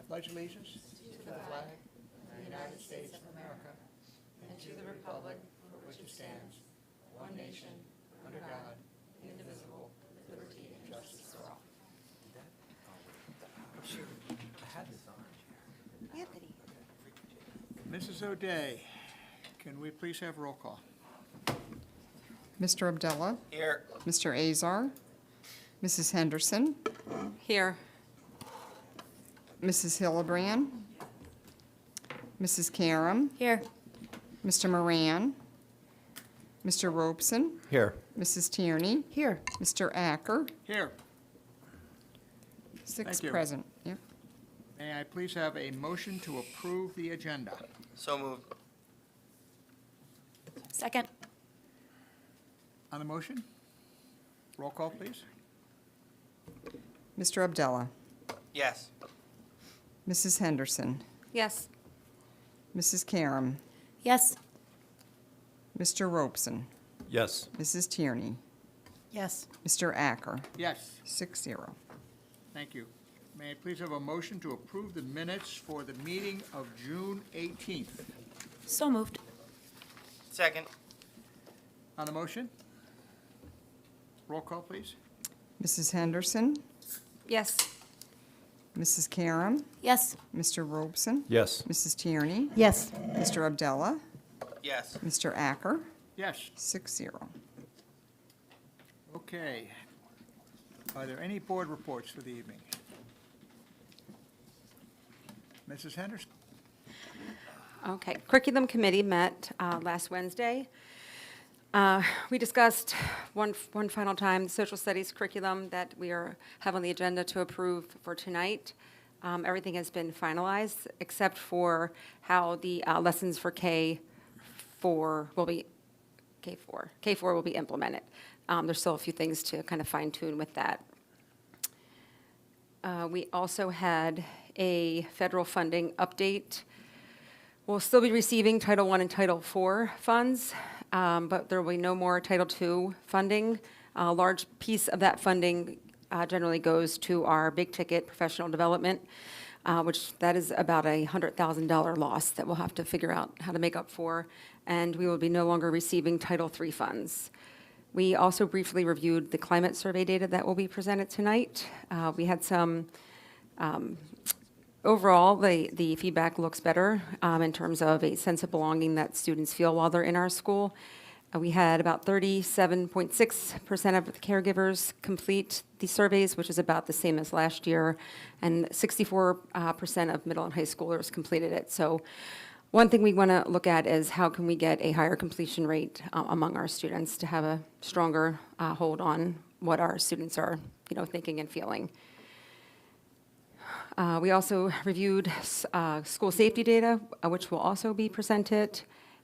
pledge allegiance to the flag of the United States of America and to the republic for which it stands, one nation, under God, indivisible, with liberty and justice for all. Anthony. Mrs. O'Day, can we please have roll call? Mr. Abdullah. Here. Mr. Azar. Mrs. Henderson. Here. Mrs. Hillebrand. Mrs. Karam. Here. Mr. Moran. Mr. Robeson. Here. Mrs. Tierney. Here. Mr. Acker. Here. 6 Thank you. present. Yep. May I please have a motion to approve the agenda? So moved. Second. On the motion? Roll call, please. Mr. Abdullah. Yes. Mrs. Henderson. Yes. Mrs. Karam. Yes. Mr. Robeson. Yes. Mrs. Tierney. Yes. Mr. Acker. Yes. 6-0. Thank you. May I please have a motion to approve the minutes for the meeting of June 18th? So moved. Second. On the motion? Roll call, please. Mrs. Henderson. Yes. Mrs. Karam. Yes. Mr. Robeson. Yes. Mrs. Tierney. Yes. Mr. Abdullah. Yes. Mr. Acker. Yes. 6-0. Okay. Are there any board reports for the evening? Mrs. Henderson? Okay, Curriculum Committee met last Wednesday. We discussed one final time the social studies curriculum that we have on the agenda to approve for tonight. Everything has been finalized except for how the lessons for K4 will be implemented. There's still a few things to kind of fine tune with that. We also had a federal funding update. We'll still be receiving Title I and Title IV funds, but there will be no more Title II funding. A large piece of that funding generally goes to our big-ticket professional development, which that is about a $100,000 loss that we'll have to figure out how to make up for, and we will be no longer receiving Title III funds. We also briefly reviewed the climate survey data that will be presented tonight. We had some overall, the feedback looks better in terms of a sense of belonging that students feel while they're in our school. We had about 37.6% of the caregivers complete the surveys, which is about the same as last year, and 64% of middle and high schoolers completed it. So one thing we want to look at is how can we get a higher completion rate among our students to have a stronger hold on what our students are, thinking and feeling. We also reviewed school safety data, which will also be presented,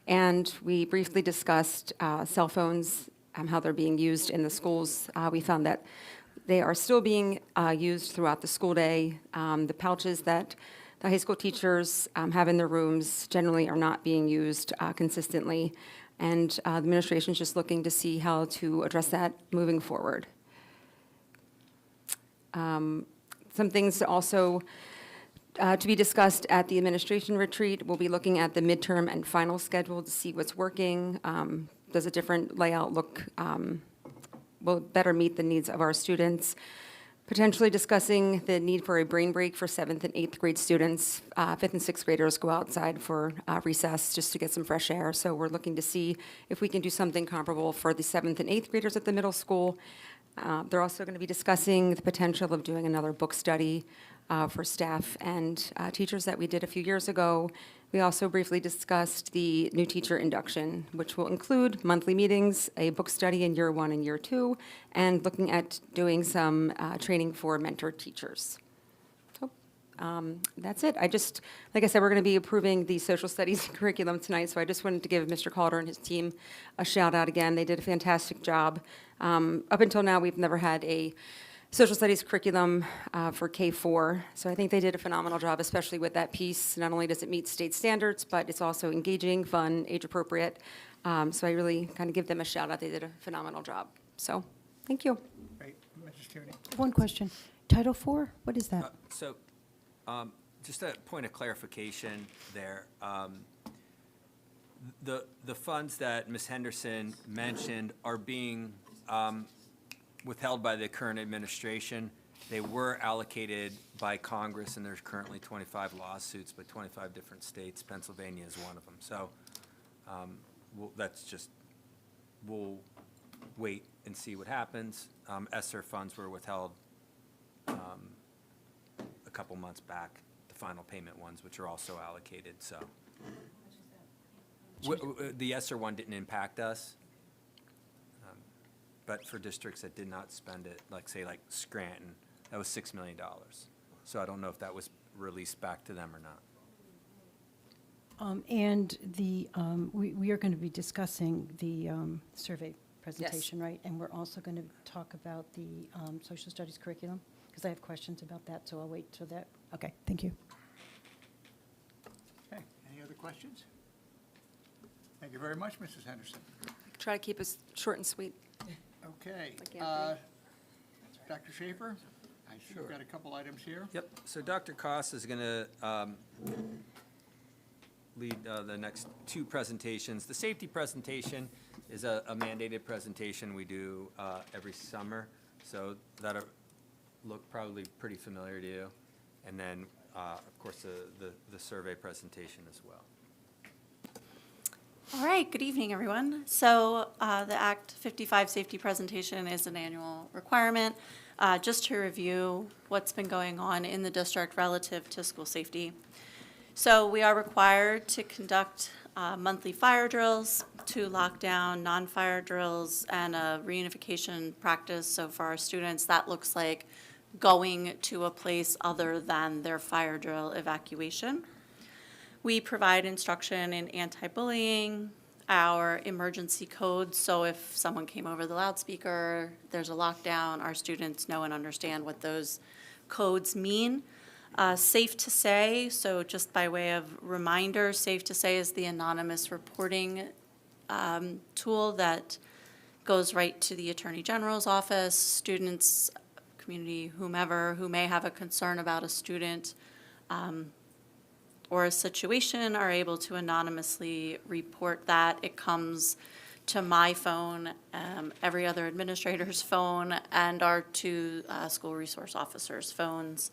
and we briefly discussed cell phones, how they're being used in the schools. We found that they are still being used throughout the school day. The pouches that the high school teachers have in their rooms generally are not being used consistently, and the administration is just looking to see how to address that moving forward. Some things also to be discussed at the administration retreat. We'll be looking at the midterm and final schedule to see what's working. Does a different layout look, will better meet the needs of our students? Potentially discussing the need for a brain break for 7th and 8th grade students. 5th and 6th graders go outside for recess just to get some fresh air. So we're looking to see if we can do something comparable for the 7th and 8th graders at the middle school. They're also going to be discussing the potential of doing another book study for staff and teachers that we did a few years ago. We also briefly discussed the new teacher induction, which will include monthly meetings, a book study in year 1 and year 2, and looking at doing some training for mentor teachers. So that's it. Like I said, we're going to be approving the social studies curriculum tonight, so I just wanted to give Mr. Calder and his team a shout out again. They did a fantastic job. Up until now, we've never had a social studies curriculum for K4. So I think they did a phenomenal job, especially with that piece. Not only does it meet state standards, but it's also engaging, fun, age appropriate. So I really kind of give them a shout out. They did a phenomenal job. So thank you. Great. Mrs. Tierney? One question. Title IV, what is that? Just a point of clarification there. The funds that Ms. Henderson mentioned are being withheld by the current administration. They were allocated by Congress, and there's currently 25 lawsuits by 25 different states. Pennsylvania is one of them. So we'll wait and see what happens. ESSER funds were withheld a couple months back, the final payment ones, which are also allocated, so. The ESSER one didn't impact us, but for districts that did not spend it, like Scranton, that was $6 million. So I don't know if that was released back to them or not. And we are going to be discussing the survey presentation, right? And we're also going to talk about the social studies curriculum, because I have questions about that, so I'll wait till that. Okay, thank you. Okay, any other questions? Thank you very much, Mrs. Henderson. Try to keep it short and sweet. Okay, Like Anthony. Dr. Schaefer, I see we've got a couple items here. Yep, so Dr. Koss is going to lead the next two presentations. The safety presentation is a mandated presentation we do every summer, so that'll look probably pretty familiar to you. And then, of course, the survey presentation as well. All right, good evening, everyone. So the Act 55 safety presentation is an annual requirement, just to review what's been going on in the district relative to school safety. So we are required to conduct monthly fire drills, 2 lockdown, non-fire drills, and a reunification practice. So for our students, that looks like going to a place other than their fire drill evacuation. We provide instruction in anti-bullying, our emergency codes, so if someone came over the loudspeaker, there's a lockdown, our students know and understand what those codes mean. Safe to Say, so just by way of reminder, Safe to Say is the anonymous reporting tool that goes right to the Attorney General's office. Students, community, whomever, who may have a concern about a student or a situation are able to anonymously report that. It comes to my phone, every other administrator's phone, and our 2 school resource officers' phones.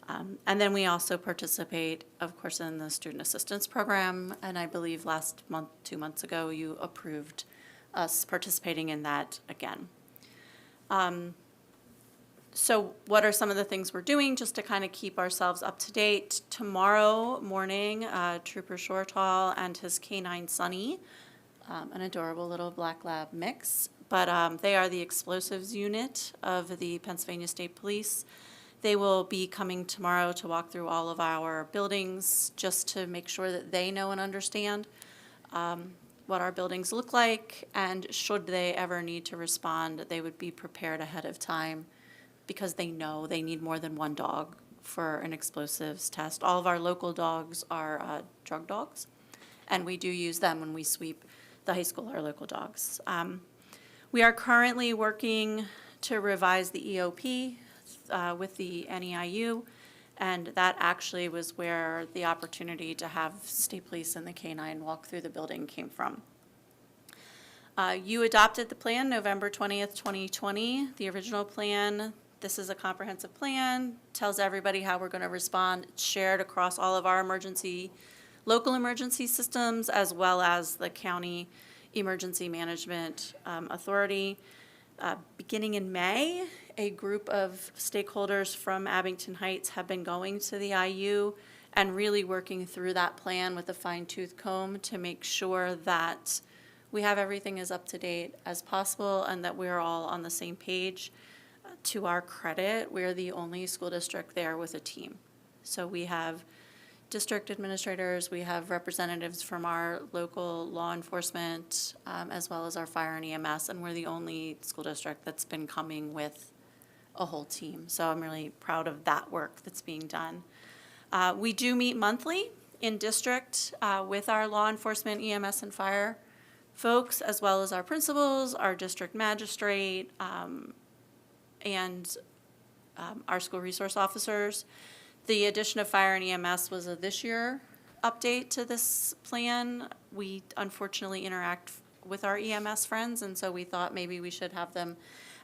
And then we also participate, of course, in the student assistance program, and I believe last month, 2 months ago, you approved us participating in that again. So what are some of the things we're doing just to kind of keep ourselves up to date? Tomorrow morning, Trooper Shortall and his canine Sunny, an adorable little black lab mix, but they are the explosives unit of the Pennsylvania State Police. They will be coming tomorrow to walk through all of our buildings just to make sure that they know and understand what our buildings look like, and should they ever need to respond, they would be prepared ahead of time, because they know they need more than 1 dog for an explosives test. All of our local dogs are drug dogs, and we do use them when we sweep the high school, our local dogs. We are currently working to revise the EOP with the NEIU, and that actually was where the opportunity to have state police and the K-9 walk through the building came from. You adopted the plan November 20th, 2020, the original plan. This is a comprehensive plan, tells everybody how we're going to respond. It's shared across all of our local emergency systems, as well as the county emergency management authority. Beginning in May, a group of stakeholders from Abington Heights have been going to the IU and really working through that plan with a fine-tooth comb to make sure that we have everything as up to date as possible and that we're all on the same page. To our credit, we're the only school district there with a team. So we have district administrators, we have representatives from our local law enforcement, as well as our fire and EMS, and we're the only school district that's been coming with a whole team. So I'm really proud of that work that's being done. We do meet monthly in district with our law enforcement, EMS, and fire folks, as well as our principals, our district magistrate, and our school resource officers The addition of fire and EMS was a this year update to this plan. We unfortunately interact with our EMS friends, and so we thought maybe we should have them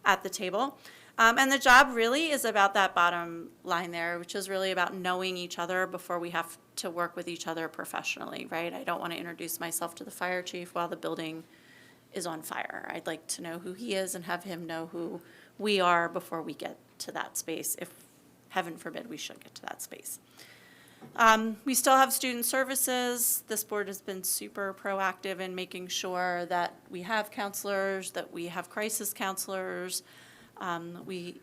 at the table. And the job really is about that bottom line there, which is really about knowing each other before we have to work with each other professionally, right? I don't want to introduce myself to the fire chief while the building is on fire. I'd like to know who he is and have him know who we are before we get to that space, if heaven forbid we should get to that space. We still have student services. This board has been super proactive in making sure that we have counselors, that we have crisis counselors. We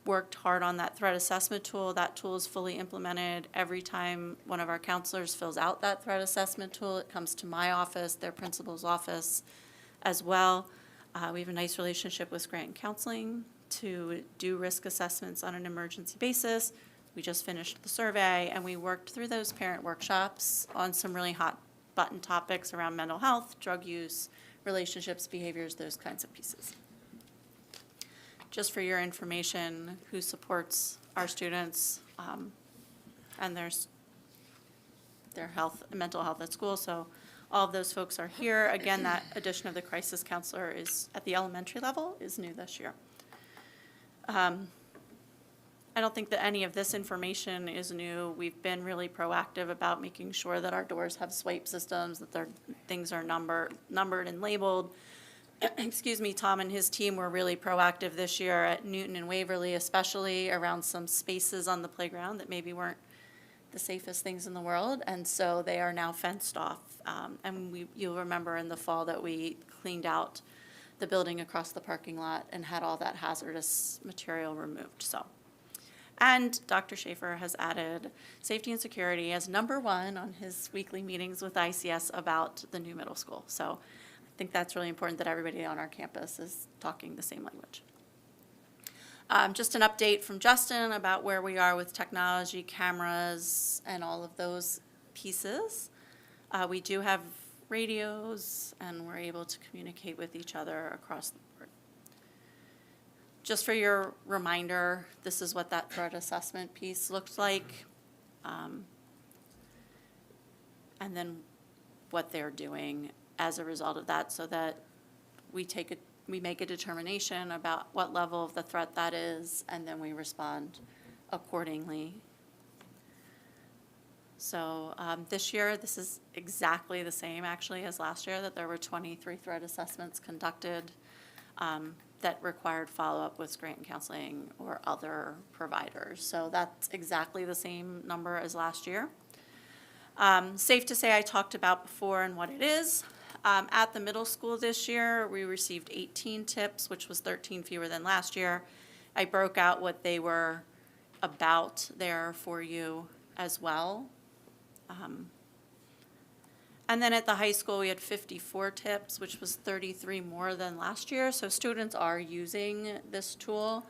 worked hard on that threat assessment tool. That tool is fully implemented. Every time one of our counselors fills out that threat assessment tool, it comes to my office, their principal's office as well. We have a nice relationship with Scranton Counseling to do risk assessments on an emergency basis. We just finished the survey, and we worked through those parent workshops on some really hot button topics around mental health, drug use, relationships, behaviors, those kinds of pieces. Just for your information, who supports our students and their health, mental health at school. So all of those folks are here. Again, that addition of the crisis counselor is at the elementary level is new this year. I don't think that any of this information is new. We've been really proactive about making sure that our doors have swipe systems, that their things are numbered and labeled. Excuse me, Tom and his team were really proactive this year at Newton and Waverly, especially around some spaces on the playground that maybe weren't the safest things in the world, and so they are now fenced off. And you'll remember in the fall that we cleaned out the building across the parking lot and had all that hazardous material removed. So, and Dr. Schaefer has added safety and security as #1 on his weekly meetings with ICS about the new middle school. So I think that's really important that everybody on our campus is talking the same language. Just an update from Justin about where we are with technology, cameras, and all of those pieces. We do have radios, and we're able to communicate with each other across the board. Just for your reminder, this is what that threat assessment piece looks like. And then what they're doing as a result of that, so that we make a determination about what level of the threat that is, and then we respond accordingly. So this year, this is exactly the same actually as last year, that there were 23 threat assessments conducted that required follow-up with Scranton Counseling or other providers. So that's exactly the same number as last year. Safe to say I talked about before and what it is. At the middle school this year, we received 18 tips, which was 13 fewer than last year. I broke out what they were about there for you as well. And then at the high school, we had 54 tips, which was 33 more than last year. So students are using this tool.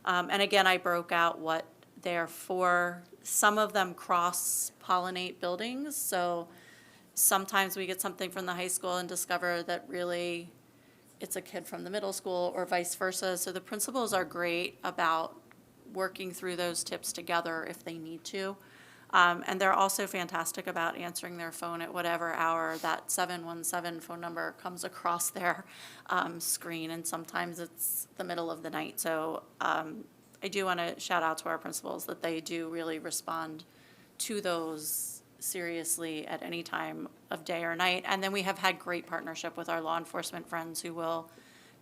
And again, I broke out what they're for. Some of them cross-pollinate buildings. So sometimes we get something from the high school and discover that really it's a kid from the middle school, or vice versa. So the principals are great about working through those tips together if they need to. And they're also fantastic about answering their phone at whatever hour that 717 phone number comes across their screen, and sometimes it's the middle of the night. So I do want to shout out to our principals that they do really respond to those seriously at any time of day or night. And then we have had great partnership with our law enforcement friends who will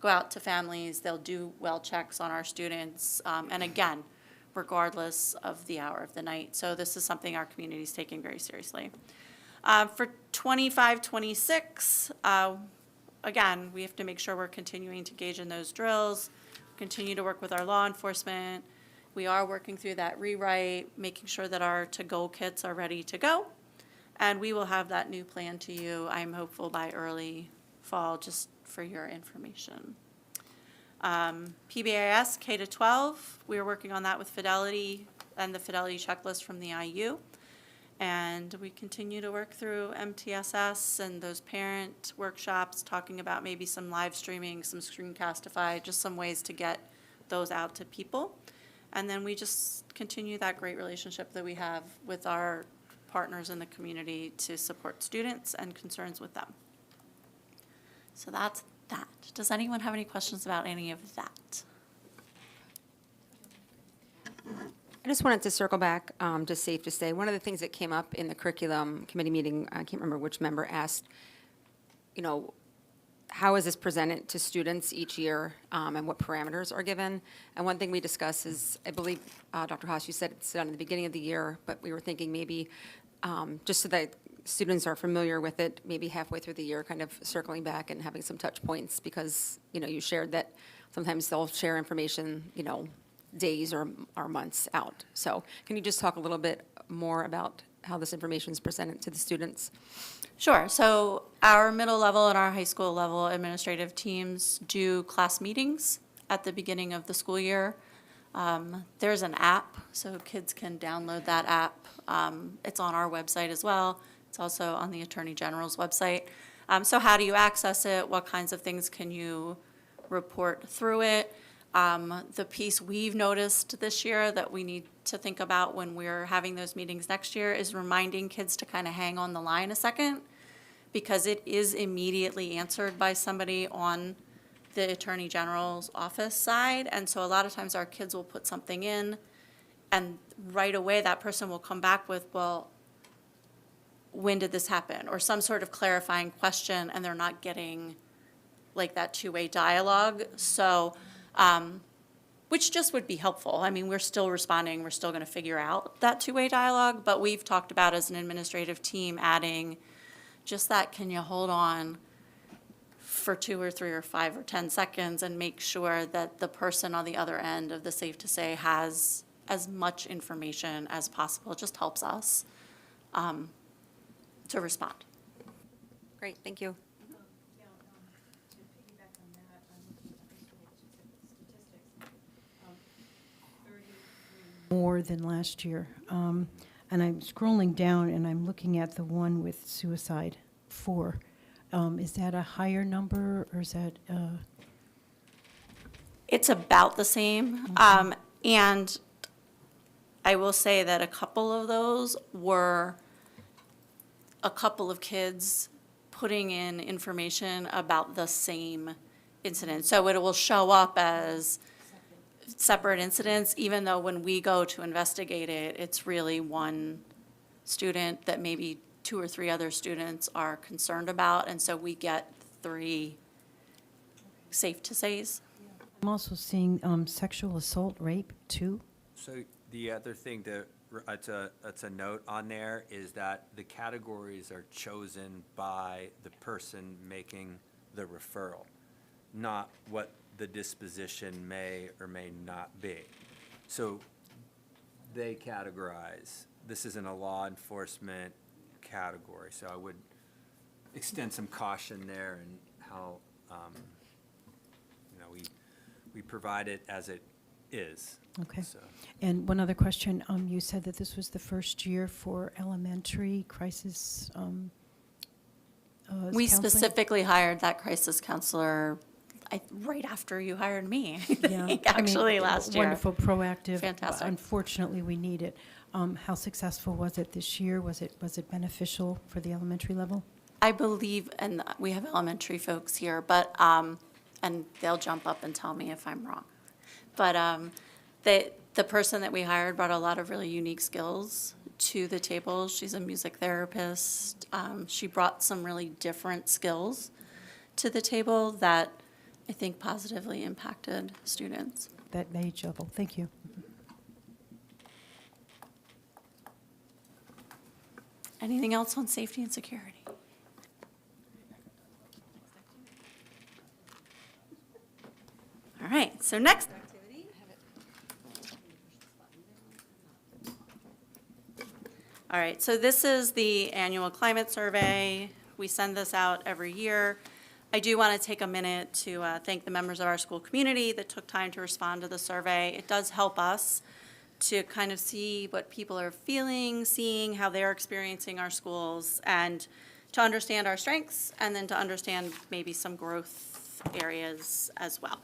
go out to families. They'll do well checks on our students. And again, regardless of the hour of the night. So this is something our community is taking very seriously. For 25-26, again, we have to make sure we're continuing to engage in those drills, continue to work with our law enforcement. We are working through that rewrite, making sure that our to-go kits are ready to go. And we will have that new plan to you, I'm hopeful, by early fall, just for your information. PBIS, K-12, we are working on that with Fidelity and the Fidelity checklist from the IU. And we continue to work through MTSS and those parent workshops, talking about maybe some live streaming, some Screencastify, just some ways to get those out to people. And then we just continue that great relationship that we have with our partners in the community to support students and concerns with them. So that's that. Does anyone have any questions about any of that? I just wanted to circle back, just safe to say, one of the things that came up in the curriculum committee meeting, I can't remember which member asked, how is this presented to students each year, and what parameters are given? And one thing we discussed is, I believe, Dr. Haas, you said it's done at the beginning of the year, but we were thinking maybe, just so that students are familiar with it, maybe halfway through the year, kind of circling back and having some touch points, because, you shared that sometimes they'll share information, days or months out. So can you just talk a little bit more about how this information is presented to the students? Sure. So our middle level and our high school level administrative teams do class meetings at the beginning of the school year. There's an app, so kids can download that app. It's on our website as well. It's also on the Attorney General's website. So how do you access it? What kinds of things can you report through it? The piece we've noticed this year that we need to think about when we're having those meetings next year is reminding kids to kind of hang on the line a second, because it is immediately answered by somebody on the Attorney General's office side. And so a lot of times our kids will put something in, and right away that person will come back with, well, when did this happen? Or some sort of clarifying question, and they're not getting like that two-way dialogue. So, which just would be helpful. I mean, we're still responding, we're still going to figure out that two-way dialogue, but we've talked about as an administrative team adding just that, can you hold on for 2 or 3 or 5 or 10 seconds and make sure that the person on the other end of the Safe to Say has as much information as possible. It just helps us to respond. Great, thank you. More than last year. And I'm scrolling down and I'm looking at the one with suicide, 4. Is that a higher number, or is that? It's about the same. And I will say that a couple of those were a couple of kids putting in information about the same incident. So it will show up as separate incidents, even though when we go to investigate it, it's really one student that maybe 2 or 3 other students are concerned about, and so we get 3 Safe to Says. I'm also seeing sexual assault, rape, 2. So the other thing that's a note on there is that the categories are chosen by the person making the referral, not what the disposition may or may not be. So they categorize, this isn't a law enforcement category, so I would extend some caution there in how, we provide it as it is. Okay. So, And one other question, you said that this was the first year for elementary crisis We counseling? specifically hired that crisis counselor right after you hired me, I Yeah, think, I mean, actually last year. Wonderful, proactive. Fantastic. Unfortunately, we need it. How successful was it this year? Was it beneficial for the elementary level? I believe, and we have elementary folks here, but, and they'll jump up and tell me if I'm wrong. But the person that we hired brought a lot of really unique skills to the table. She's a music therapist. She brought some really different skills to the table that I think positively impacted students. That age level, thank you. Anything else on safety and security? All right, so next activity. All right, so this is the annual climate survey. We send this out every year. I do want to take a minute to thank the members of our school community that took time to respond to the survey. It does help us to kind of see what people are feeling, seeing how they're experiencing our schools, and to understand our strengths, and then to understand maybe some growth areas as well.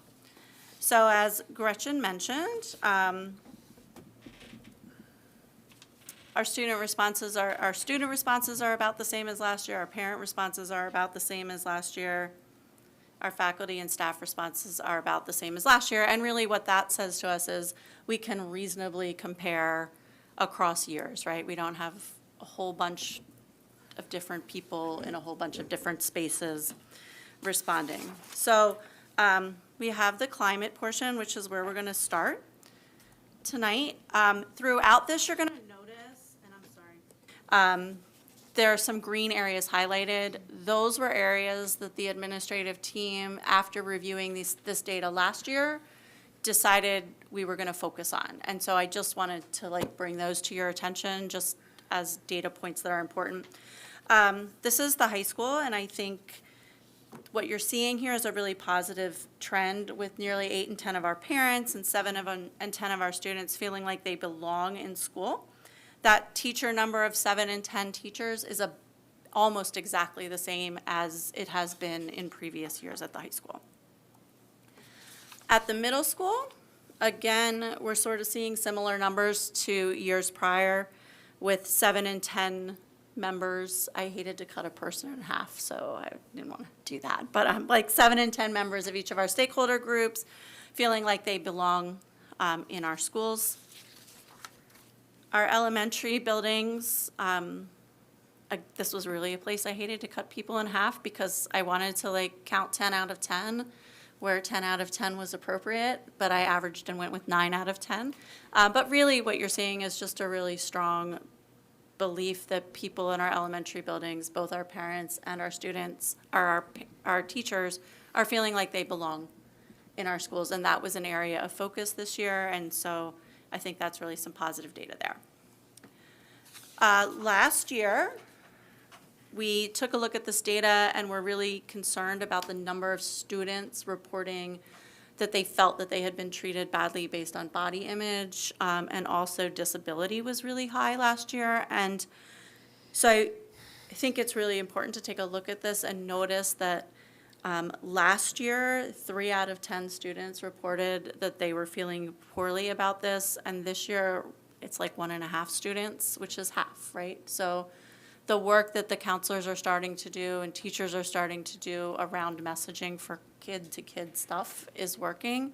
So as Gretchen mentioned, our student responses are about the same as last year. Our parent responses are about the same as last year. Our faculty and staff responses are about the same as last year. And really what that says to us is we can reasonably compare across years, right? We don't have a whole bunch of different people in a whole bunch of different spaces responding. So we have the climate portion, which is where we're going to start tonight. Throughout this, you're going to notice, and I'm sorry, there are some green areas highlighted. Those were areas that the administrative team, after reviewing this data last year, decided we were going to focus on. And so I just wanted to bring those to your attention just as data points that are important. This is the high school, and I think what you're seeing here is a really positive trend with nearly 8 in 10 of our parents and 7 in 10 of our students feeling like they belong in school. That teacher number of 7 in 10 teachers is almost exactly the same as it has been in previous years at the high school. At the middle school, again, we're sort of seeing similar numbers to years prior with 7 in 10 members. I hated to cut a person in half, so I didn't want to do that. But 7 in 10 members of each of our stakeholder groups feeling like they belong in our schools. Our elementary buildings, this was really a place I hated to cut people in half because I wanted to count 10 out of 10 where 10 out of 10 was appropriate, but I averaged and went with 9 out of 10. But really what you're seeing is just a really strong belief that people in our elementary buildings, both our parents and our students, our teachers, are feeling like they belong in our schools. And that was an area of focus this year, and so I think that's really some positive data there. Last year, we took a look at this data and were really concerned about the number of students reporting that they felt that they had been treated badly based on body image, and also disability was really high last year. And so I think it's really important to take a look at this and notice that last year, 3 out of 10 students reported that they were feeling poorly about this, and this year it's 1.5 students, which is half, right? So the work that the counselors are starting to do and teachers are starting to do around messaging for kid-to-kid stuff is working.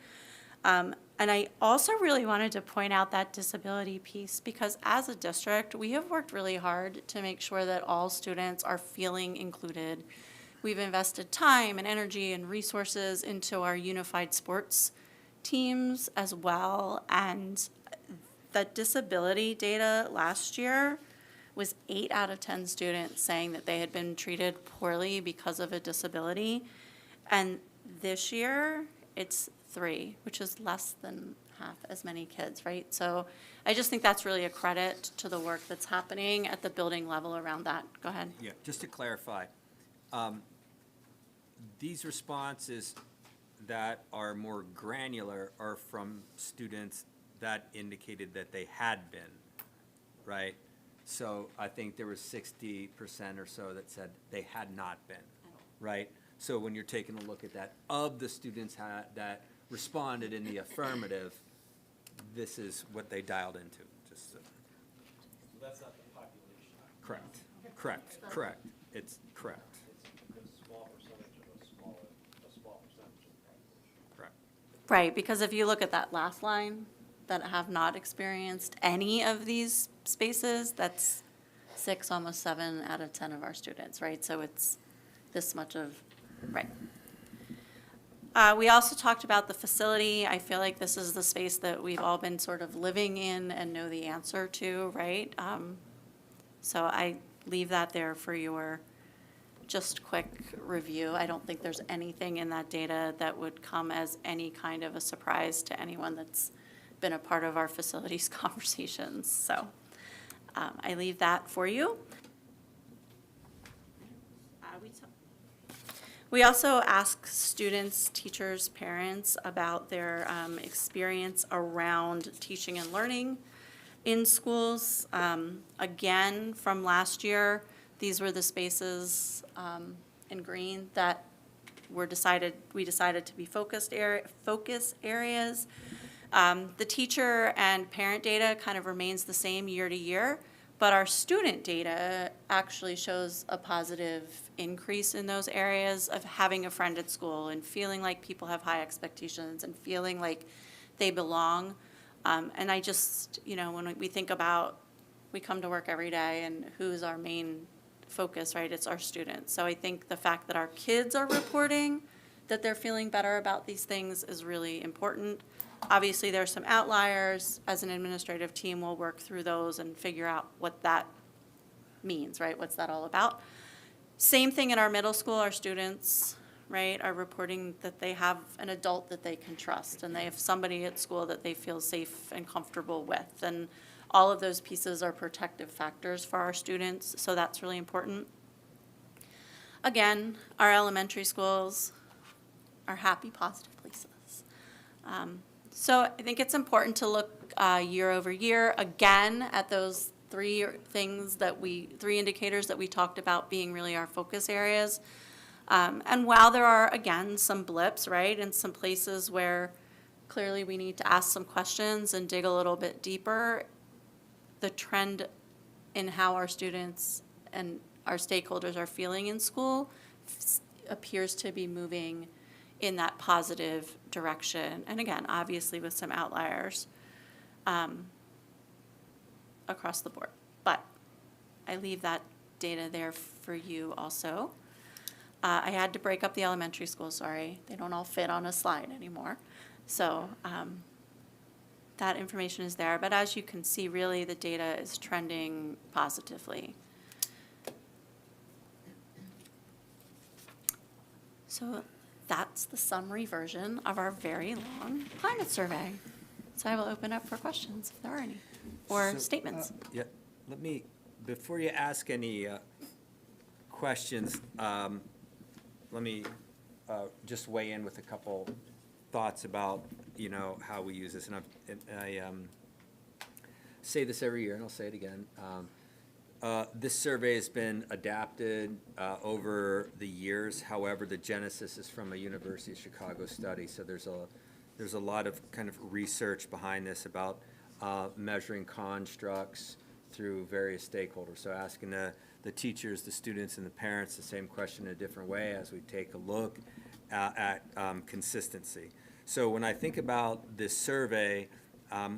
And I also really wanted to point out that disability piece because as a district, we have worked really hard to make sure that all students are feeling included. We've invested time and energy and resources into our unified sports teams as well. And the disability data last year was 8 out of 10 students saying that they had been treated poorly because of a disability. And this year, it's 3, which is less than half as many kids, right? So I just think that's really a credit to the work that's happening at the building level around that. Go ahead. Yeah, just to clarify, these responses that are more granular are from students that indicated that they had been, right? So I think there was 60% or so that said they had not been, right? So when you're taking a look at that, of the students that responded in the affirmative, this is what they dialed into, just so. So that's not the population. Correct. It's correct. It's a small percentage of a small percentage of the population. Correct. Right, because if you look at that last line, that have not experienced any of these spaces, that's 6, almost 7 out of 10 of our students, right? So it's this much of, right. We also talked about the facility. I feel like this is the space that we've all been sort of living in and know the answer to, right? So I leave that there for your just quick review. I don't think there's anything in that data that would come as any kind of a surprise to anyone that's been a part of our facilities conversations. So I leave that for you. We also ask students, teachers, parents about their experience around teaching and learning in schools. Again, from last year, these were the spaces in green that we decided to be focus areas. The teacher and parent data kind of remains the same year to year, But our student data actually shows a positive increase in those areas of having a friend at school and feeling like people have high expectations and feeling like they belong. And I just, when we think about, we come to work every day and who's our main focus, right? It's our students. So I think the fact that our kids are reporting that they're feeling better about these things is really important. Obviously, there are some outliers. As an administrative team, we'll work through those and figure out what that means, right? What's that all about? Same thing in our middle school. Our students, right, are reporting that they have an adult that they can trust, and they have somebody at school that they feel safe and comfortable with. And all of those pieces are protective factors for our students, so that's really important. Again, our elementary schools are happy, positive places. So I think it's important to look year over year again at those three indicators that we talked about being really our focus areas. And while there are, again, some blips, right, and some places where clearly we need to ask some questions and dig a little bit deeper, the trend in how our students and our stakeholders are feeling in school appears to be moving in that positive direction. And again, obviously with some outliers across the board. But I leave that data there for you also. I had to break up the elementary school, sorry. They don't all fit on a slide anymore. So that information is there. But as you can see, really the data is trending positively. So that's the summary version of our very long climate survey. So I will open up for questions if there are any, or So, statements. Yeah, let me, before you ask any questions, let me just weigh in with a couple thoughts about, how we use this. And I say this every year, and I'll say it again. This survey has been adapted over the years. However, the genesis is from a University of Chicago study. So there's a lot of kind of research behind this about measuring constructs through various stakeholders. So asking the teachers, the students, and the parents the same question in a different way as we take a look at consistency. So when I think about this survey,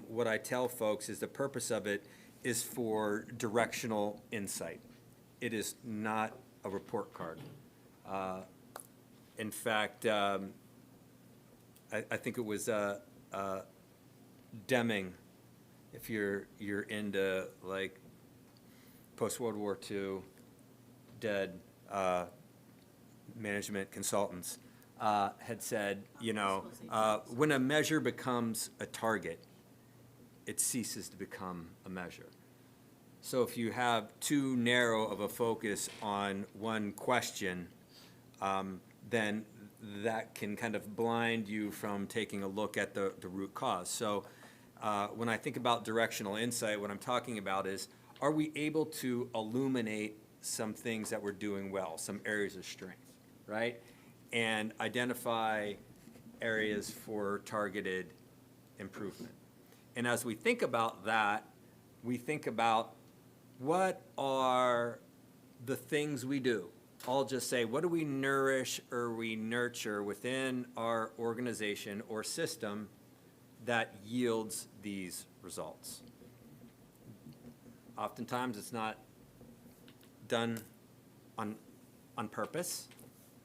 what I tell folks is the purpose of it is for directional insight. It is not a report card. In fact, I think it was Deming, if you're into like post-World War II dead management consultants, had said, when a measure becomes a target, it ceases to become a measure. So if you have too narrow of a focus on one question, then that can kind of blind you from taking a look at the root cause. So when I think about directional insight, what I'm talking about is, are we able to illuminate some things that we're doing well, some areas of strength, right? And identify areas for targeted improvement. And as we think about that, we think about what are the things we do. I'll just say, what do we nourish or we nurture within our organization or system that yields these results? Oftentimes, it's not done on purpose,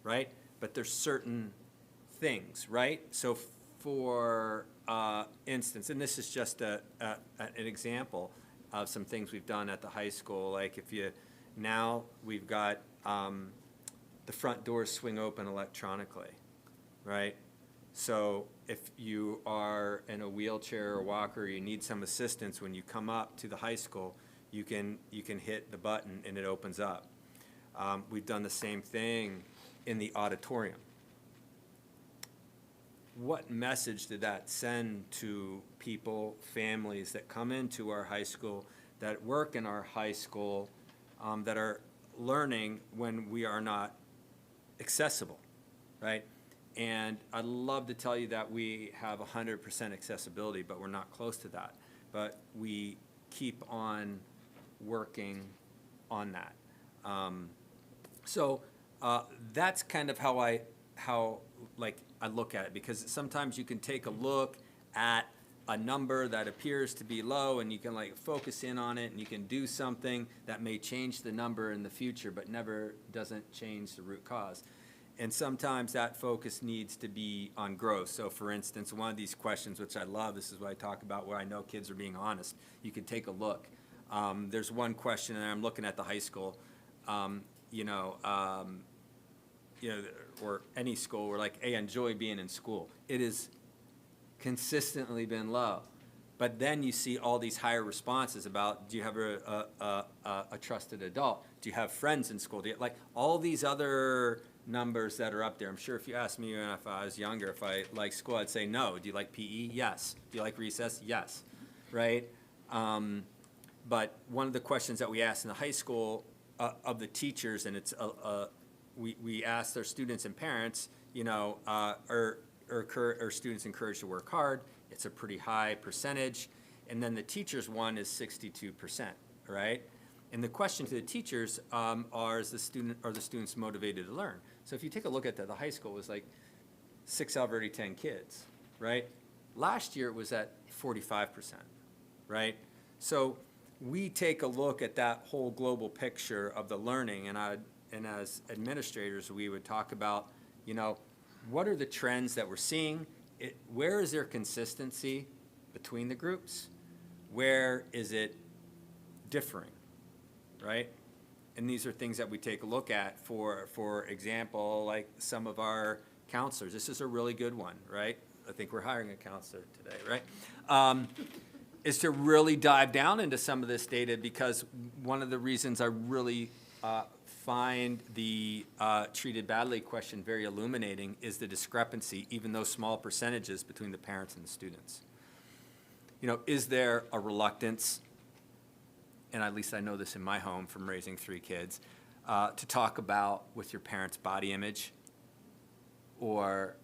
right? But there's certain things, right? So for instance, and this is just an example of some things we've done at the high school. Like now we've got the front doors swing open electronically, right? So if you are in a wheelchair or walker, you need some assistance when you come up to the high school, you can hit the button and it opens up. We've done the same thing in the auditorium. What message did that send to people, families that come into our high school, that work in our high school, that are learning when we are not accessible, right? And I'd love to tell you that we have 100% accessibility, but we're not close to that. But we keep on working on that. So that's kind of how I look at it, because sometimes you can take a look at a number that appears to be low and you can like focus in on it and you can do something that may change the number in the future but never doesn't change the root cause. And sometimes that focus needs to be on growth. So for instance, one of these questions, which I love, this is what I talk about where I know kids are being honest. You can take a look. There's one question, and I'm looking at the high school, or any school, where like, hey, I enjoy being in school. It has consistently been low. But then you see all these higher responses about, do you have a trusted adult? Do you have friends in school? Do you, like all these other numbers that are up there. I'm sure if you asked me if I was younger, if I liked school, I'd say no. Do you like PE? Yes. Do you like recess? Yes. Right? But one of the questions that we asked in the high school of the teachers, and it's we asked their students and parents, are students encouraged to work hard? It's a pretty high percentage. And then the teachers one is 62%, right? And the question to the teachers are the students motivated to learn? So if you take a look at that, the high school was like 6 out of every 10 kids, right? Last year it was at 45%, right? So we take a look at that whole global picture of the learning, and as administrators, we would talk about, what are the trends that we're seeing? Where is there consistency between the groups? Where is it differing, right? And these are things that we take a look at. For example, like some of our counselors. This is a really good one, right? I think we're hiring a counselor today, right? Is to really dive down into some of this data, because one of the reasons I really find the treated badly question very illuminating is the discrepancy, even though small percentages, between the parents and the students. Is there a reluctance, and at least I know this in my home from raising 3 kids, to talk about with your parents' body image or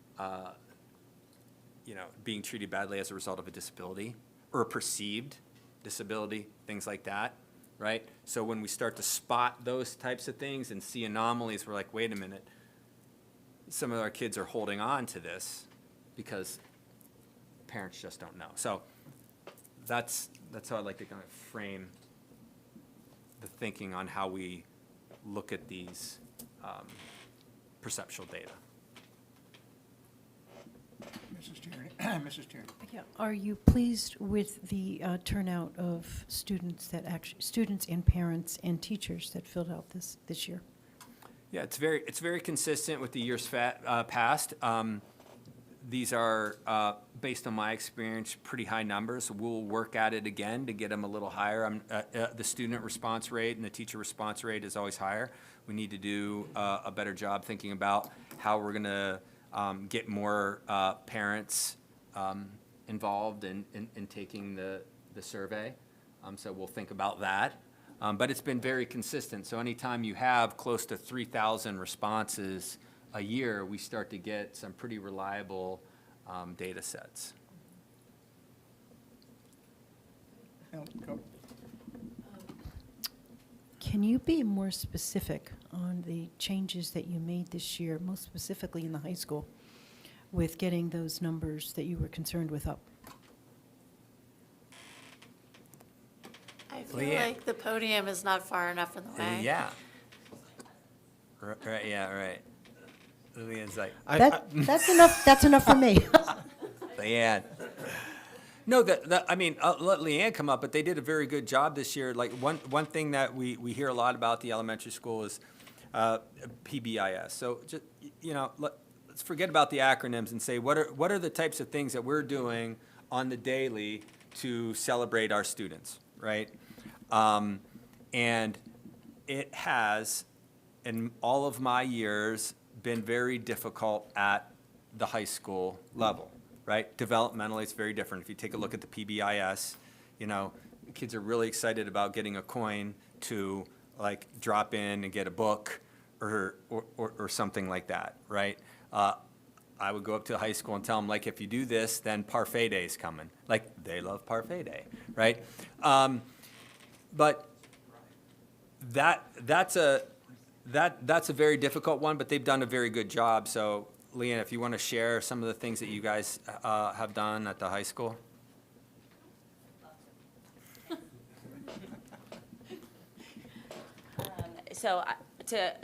being treated badly as a result of a disability or a perceived disability, things like that, right? So when we start to spot those types of things and see anomalies, we're like, wait a minute, some of our kids are holding on to this because parents just don't know. So that's how I like to kind of frame the thinking on how we look at these perceptual data. Mrs. Tierney. Mrs. Tierney. Yeah, are you pleased with the turnout of students students and parents and teachers that filled out this year? Yeah, it's very consistent with the years past. These are, based on my experience, pretty high numbers. We'll work at it again to get them a little higher. The student response rate and the teacher response rate is always higher. We need to do a better job thinking about how we're going to get more parents involved in taking the survey. So we'll think about that. But it's been very consistent. So anytime you have close to 3,000 responses a year, we start to get some pretty reliable data sets. Go. Can you be more specific on the changes that you made this year, most specifically in the high school, with getting those numbers that you were concerned with up? I feel Leanne. like the podium is not far enough in the way. Yeah. Right. Yeah. Right. Leanne's like, That's enough. That's enough for me. Leanne. No, I mean, I'll let Leanne come up, but they did a very good job this year. Like one thing that we hear a lot about the elementary school is PBIS. So just let's forget about the acronyms and say what are the types of things that we're doing on the daily to celebrate our students, right? And it has, in all of my years, been very difficult at the high school level, right? Developmentally, it's very different. If you take a look at the PBIS, kids are really excited about getting a coin to like drop in and get a book or something like that, right? I would go up to the high school and tell them, like, if you do this, then Parfait Day is coming. Like, they love Parfait Day, right? But that's a very difficult one, but they've done a very good job. So, Leanne, if you want to share some of the things that you guys have done at the high school. So to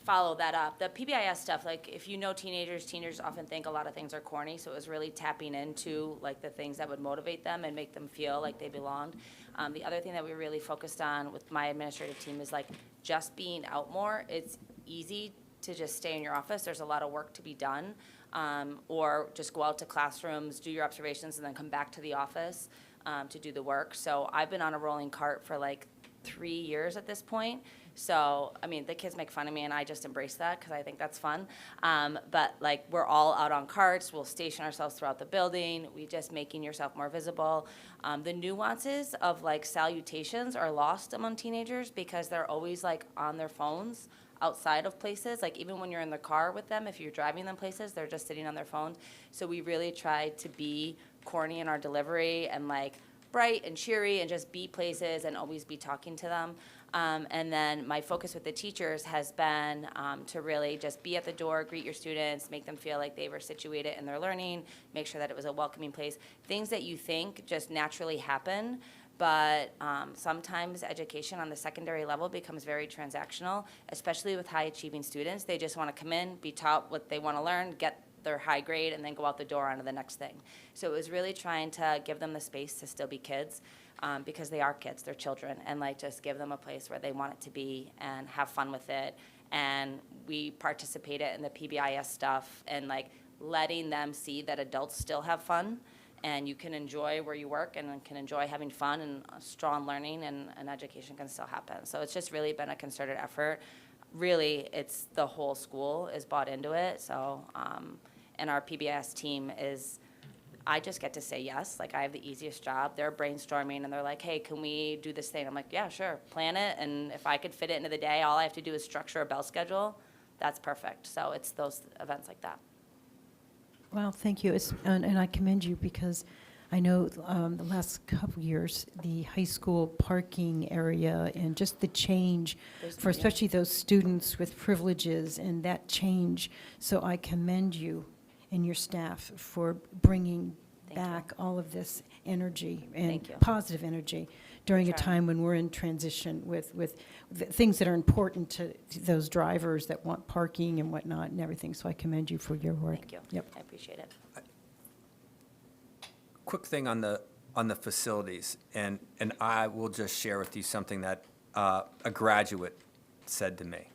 follow that up, the PBIS stuff, like if you know teenagers often think a lot of things are corny, so it was really tapping into like the things that would motivate them and make them feel like they belonged. The other thing that we really focused on with my administrative team is like just being out more. It's easy to just stay in your office. There's a lot of work to be done. Or just go out to classrooms, do your observations, and then come back to the office to do the work. So I've been on a rolling cart for like 3 years at this point. So, I mean, the kids make fun of me, and I just embrace that because I think that's fun. But, like, we're all out on carts. We'll station ourselves throughout the building. We just making yourself more visible. The nuances of, like, salutations are lost among teenagers because they're always, like, on their phones outside of places. Like, even when you're in the car with them, if you're driving them places, they're just sitting on their phones. So we really try to be corny in our delivery and, like, bright and cheery and just be places and always be talking to them. And then my focus with the teachers has been to really just be at the door, greet your students, make them feel like they were situated in their learning, make sure that it was a welcoming place. Things that you think just naturally happen, but sometimes education on the secondary level becomes very transactional, especially with high-achieving students. They just want to come in, be taught what they want to learn, get their high grade, and then go out the door onto the next thing. So it was really trying to give them the space to still be kids, because they are kids, they're children, and like just give them a place where they want it to be and have fun with it. And we participated in the PBIS stuff and like letting them see that adults still have fun and you can enjoy where you work and can enjoy having fun and strong learning and education can still happen. So it's just really been a concerted effort. Really, it's the whole school is bought into it. So, and our PBIS team is, I just get to say yes. Like, I have the easiest job. They're brainstorming, and they're like, hey, can we do this thing? I'm like, yeah, sure, plan it. And if I could fit it into the day, all I have to do is structure a bell schedule. That's perfect. So it's those events like that. Well, thank you. And I commend you because I know the last couple years, the high school parking area and just the change for especially those students with privileges and that change. So I commend you and your staff for bringing back all of this energy and positive energy during a time when we're in transition with the things that are important to those drivers that want parking and whatnot and everything. So I commend you for your work. Thank you. Yep. I appreciate it. Quick thing on the facilities, and I will just share with you something that a graduate said to me,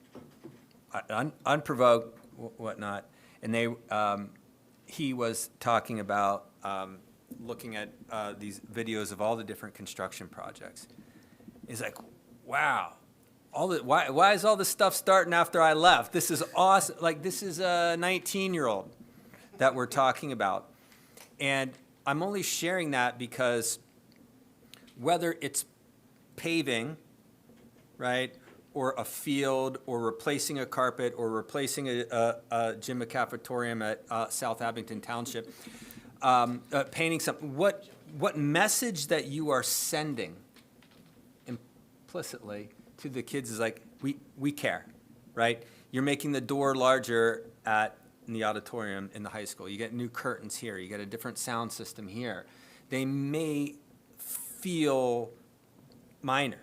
unprovoked, whatnot, and he was talking about looking at these videos of all the different construction projects. He's like, wow, why is all this stuff starting after I left? This is awesome. Like, this is a 19-year-old that we're talking about. And I'm only sharing that because whether it's paving, right, or a field, or replacing a carpet, or replacing a gym, a cafetorium at South Abington Township, painting something, what message that you are sending implicitly to the kids is like, we care, right? You're making the door larger in the auditorium in the high school. You get new curtains here. You get a different sound system here. They may feel minor,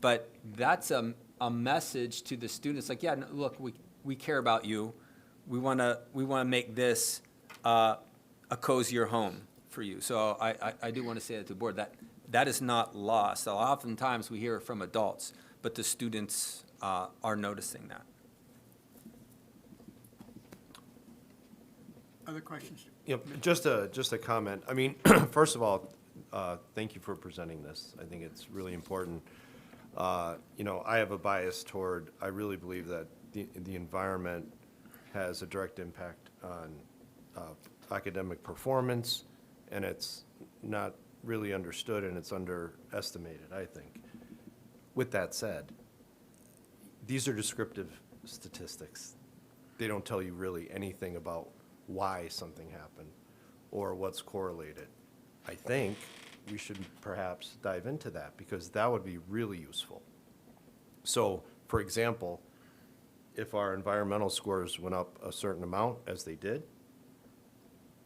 but that's a message to the students. Like, yeah, no, look, we care about you. We want to make this a cozier home for you. So I do want to say that to the board, that is not lost. So oftentimes we hear it from adults, but the students are noticing that. Other questions? Yep, just a comment. I mean, first of all, thank you for presenting this. I think it's really important. You know, I have a bias toward, I really believe that the environment has a direct impact on academic performance, and it's not really understood and it's underestimated, I think. With that said, these are descriptive statistics. They don't tell you really anything about why something happened or what's correlated. I think we should perhaps dive into that because that would be really useful So, for example, if our environmental scores went up a certain amount, as they did,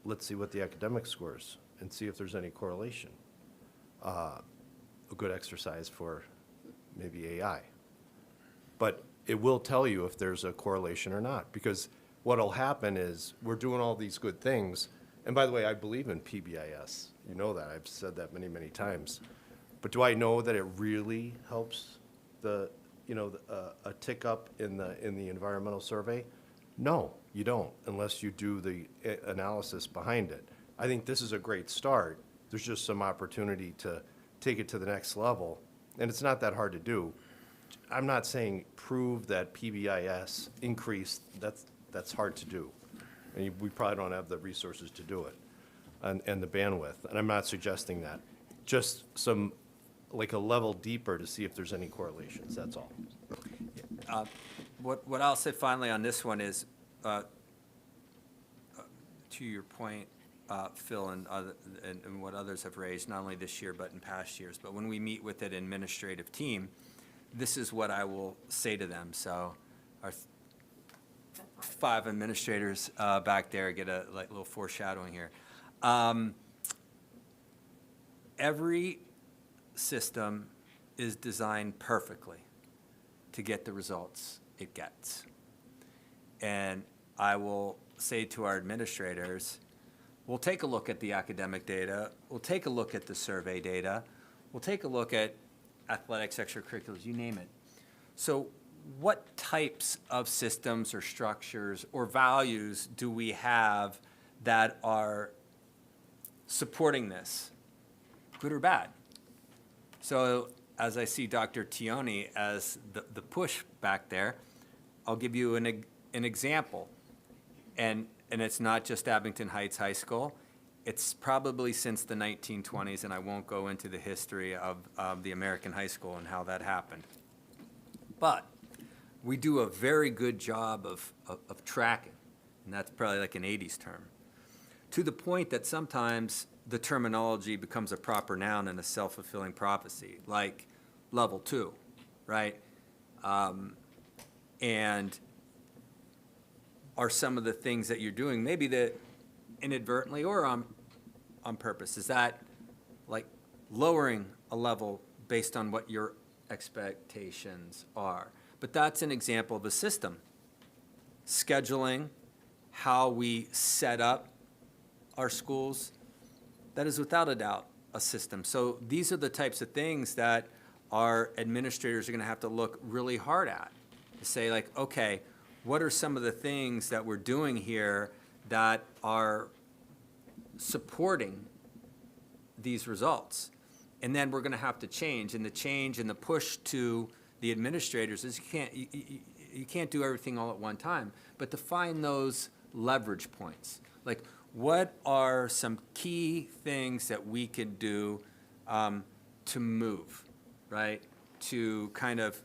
let's see what the academic scores and see if there's any correlation. A good exercise for maybe AI. But it will tell you if there's a correlation or not, because what'll happen is we're doing all these good things. And by the way, I believe in PBIS. You know that. I've said that many, many times. But do I know that it really helps a tick up in the environmental survey? No, you don't, unless you do the analysis behind it. I think this is a great start. There's just some opportunity to take it to the next level, and it's not that hard to do. I'm not saying prove that PBIS increased. That's hard to do, and we probably don't have the resources to do it, and the bandwidth. And I'm not suggesting that. Just some, like a level deeper to see if there's any correlations. That's all. What I'll say finally on this one is, to your point, Phil, and what others have raised, not only this year but in past years, but when we meet with an administrative team, this is what I will say to them. So our 5 administrators back there get a little foreshadowing here. Every system is designed perfectly to get the results it gets. And I will say to our administrators, we'll take a look at the academic data, we'll take a look at the survey data, we'll take a look at athletics, extracurriculars, you name it. So what types of systems or structures or values do we have that are supporting this, good or bad? So as I see Dr. Tioni as the push back there, I'll give you an example. And it's not just Abington Heights High School. It's probably since the 1920s, and I won't go into the history of the American high school and how that happened. But we do a very good job of tracking, and that's probably like an 80s term, to the point that sometimes the terminology becomes a proper noun and a self-fulfilling prophecy, like level 2, right? And are some of the things that you're doing, maybe that inadvertently or on purpose, is that like lowering a level based on what your expectations are? But that's an example of a system. Scheduling, how we set up our schools, that is without a doubt a system. So these are the types of things that our administrators are going to have to look really hard at to say, like, okay, what are some of the things that we're doing here that are supporting these results? And then we're going to have to change. And the change and the push to the administrators is you can't do everything all at one time, but to find those leverage points. Like, what are some key things that we could do to move, right? To kind of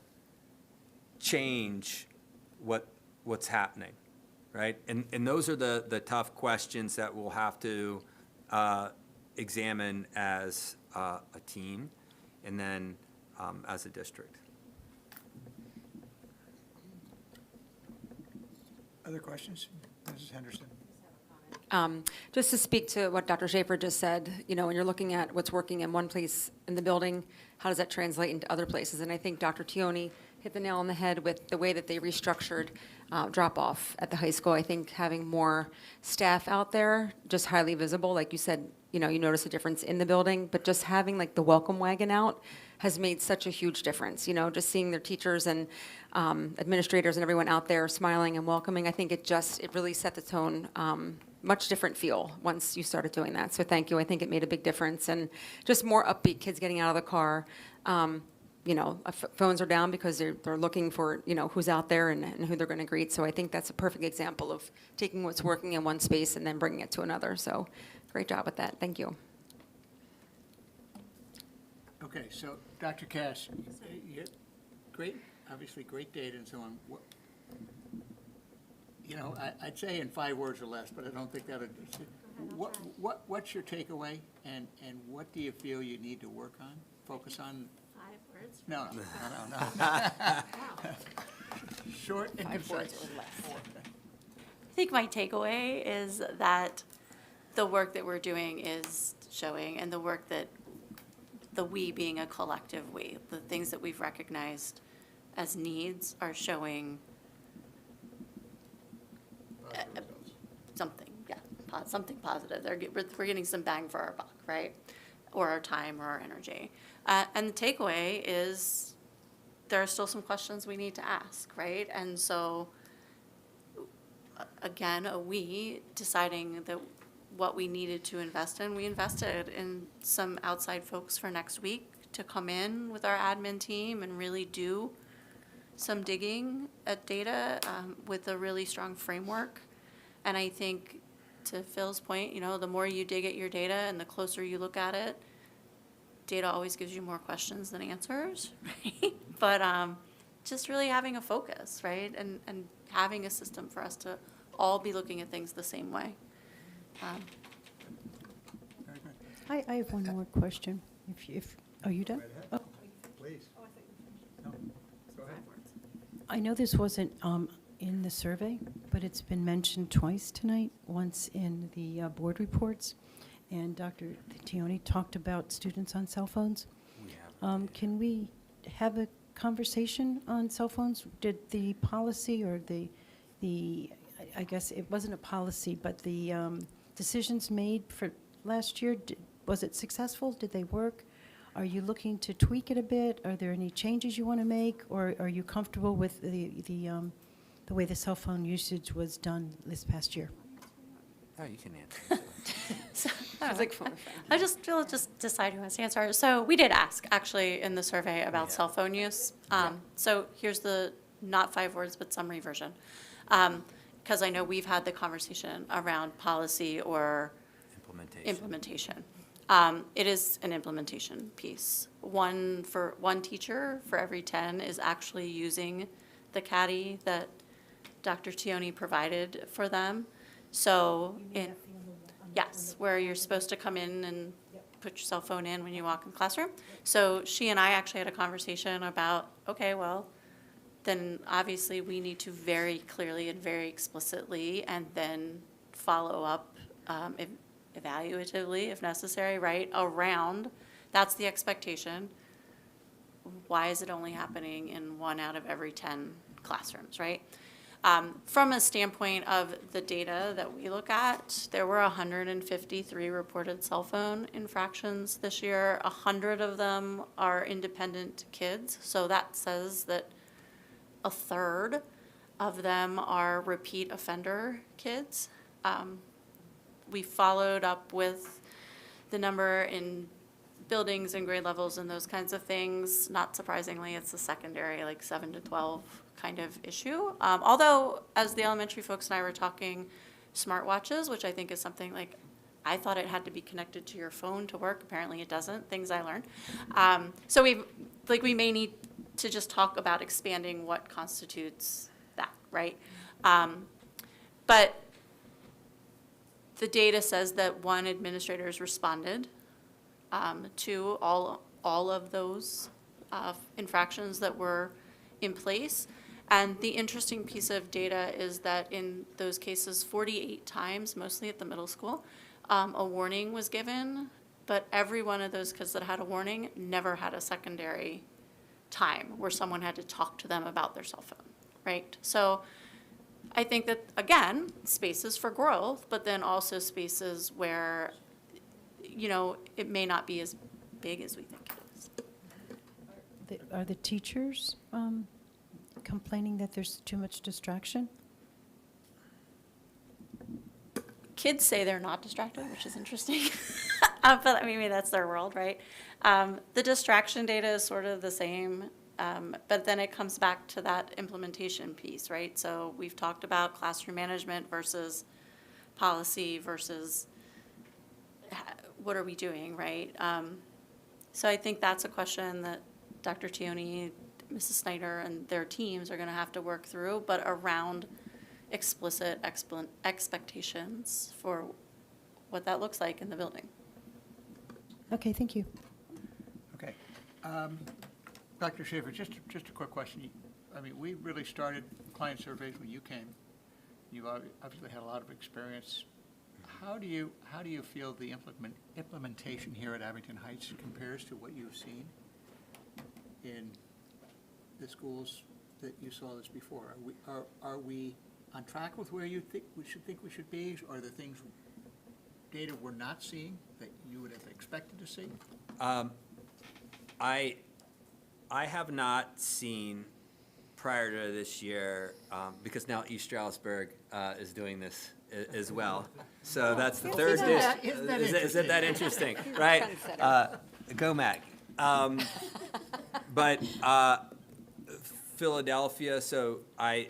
change what's happening, right? And those are the tough questions that we'll have to examine as a team and then as a district. Other questions? Mrs. Henderson? Just to speak to what Dr. Schaefer just said, when you're looking at what's working in one place in the building, how does that translate into other places? And I think Dr. Tioni hit the nail on the head with the way that they restructured drop-off at the high school. I think having more staff out there, just highly visible, like you said, you notice a difference in the building, but just having like the welcome wagon out has made such a huge difference. Just seeing their teachers and administrators and everyone out there smiling and welcoming, I think it really set the tone, much different feel once you started doing that. So thank you. I think it made a big difference. And just more upbeat kids getting out of the car. Phones are down because they're looking for, who's out there and who they're going to greet. So I think that's a perfect example of taking what's working in one space and then bringing it to another. So great job with that. Thank you. Okay, so Dr. Cass, obviously great data and so on. I'd say in 5 words or less, but I don't think that would. What's your takeaway, and what do you feel you need to work on, focus on? 5 No, no, no, no. Short and concise. I think my takeaway is that the work that we're doing is showing, and the work that, the we being a collective we, the things that we've recognized as needs are showing something, yeah, something positive. We're getting some bang for our buck, right? Or our time or our energy. And the takeaway is there are still some questions we need to ask, right? And so, again, we deciding that what we needed to invest in, we invested in some outside folks for next week to come in with our admin team and really do some digging at data with a really strong framework. And I think, to Phil's point, the more you dig at your data and the closer you look at it, data always gives you more questions than answers, right? But just really having a focus, right? And having a system for us to all be looking at things the same way. Very good. I have one more question. Are you done? Oh, Please. No, go ahead. I know this wasn't in the survey, but it's been mentioned twice tonight, once in the board reports, and Dr. Tioni talked about students on cell phones. Can we have a conversation on cell phones? Did the policy or the I guess it wasn't a policy, but the decisions made for last year, was it successful? Did they work? Are you looking to tweak it a bit? Are there any changes you want to make? Or are you comfortable with the way the cell phone usage was done this past year? Oh, you can answer. I was like, I'll just decide who wants to answer. So we did ask, actually, in the survey about cell phone use. So here's the, not 5 words, but summary version. Because I know we've had the conversation around policy or implementation. It is an implementation piece. One teacher for every 10 is actually using the caddy that Dr. Tioni provided for them. So, yes, where you're supposed to come in and put your cell phone in when you walk in the classroom. So she and I actually had a conversation about, okay, well, then obviously we need to very clearly and very explicitly and then follow up evaluatively if necessary, right, around, that's the expectation. Why is it only happening in 1 out of every 10 classrooms, right? From a standpoint of the data that we look at, there were 153 reported cell phone infractions this year. 100 of them are independent kids, so that says that a third of them are repeat offender kids. We followed up with the number in buildings and grade levels and those kinds of things. Not surprisingly, it's a secondary, like 7 to 12 kind of issue. Although, as the elementary folks and I were talking, smartwatches, which I think is something like, I thought it had to be connected to your phone to work. Apparently it doesn't, things I learned. So we may need to just talk about expanding what constitutes that, right? But the data says that 1, administrators responded to all of those infractions that were in place. And the interesting piece of data is that in those cases, 48 times, mostly at the middle school, a warning was given, but every one of those kids that had a warning never had a secondary time where someone had to talk to them about their cell phone, right? So I think that, again, spaces for growth, but then also spaces where, it may not be as big as we think it is. Are the teachers complaining that there's too much distraction? Kids say they're not distracted, which is interesting. But maybe that's their world, right? The distraction data is sort of the same, but then it comes back to that implementation piece, right? So we've talked about classroom management versus policy versus what are we doing, right? So I think that's a question that Dr. Tioni, Mrs. Snyder, and their teams are going to have to work through, but around explicit expectations for what that looks like in the building. Okay, thank you. Okay. Dr. Schaefer, just a quick question. I mean, we really started client surveys when you came. You've obviously had a lot of experience. How do you feel the implementation here at Abington Heights compares to what you've seen in the schools that you saw this before? Are we on track with where you think we should be? Or are there things, data we're not seeing that you would have expected to see? I have not seen prior to this year, because now East Stroudsburg is doing this as well. So that's the third district. Isn't that interesting, right? Go Mac. But Philadelphia, so I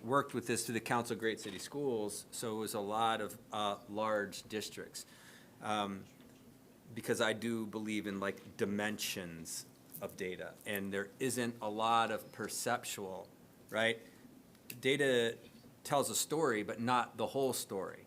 worked with this through the Council of Great City Schools, so it was a lot of large districts. Because I do believe in like dimensions of data, and there isn't a lot of perceptual, right? Data tells a story, but not the whole story.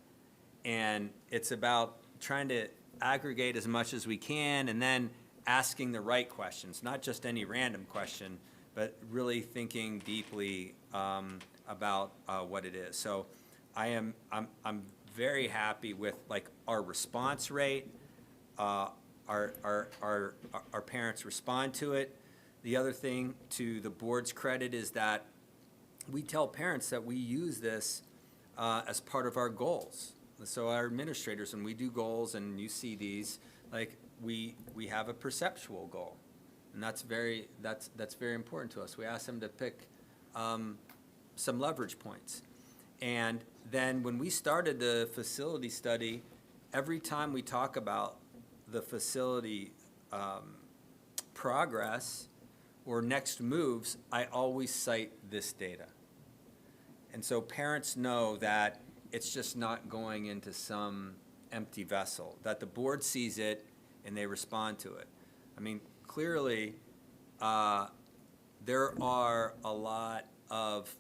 And it's about trying to aggregate as much as we can and then asking the right questions, not just any random question, but really thinking deeply about what it is. So I'm very happy with like our response rate. Our parents respond to it. The other thing, to the board's credit, is that we tell parents that we use this as part of our goals. So our administrators, when we do goals, and you see these, like we have a perceptual goal, and that's very important to us. We ask them to pick some leverage points, and then when we started the facility study, every time we talk about the facility progress or next moves, I always cite this data. And so parents know that it's just not going into some empty vessel, that the board sees it and they respond to it. I mean, clearly, there are a lot of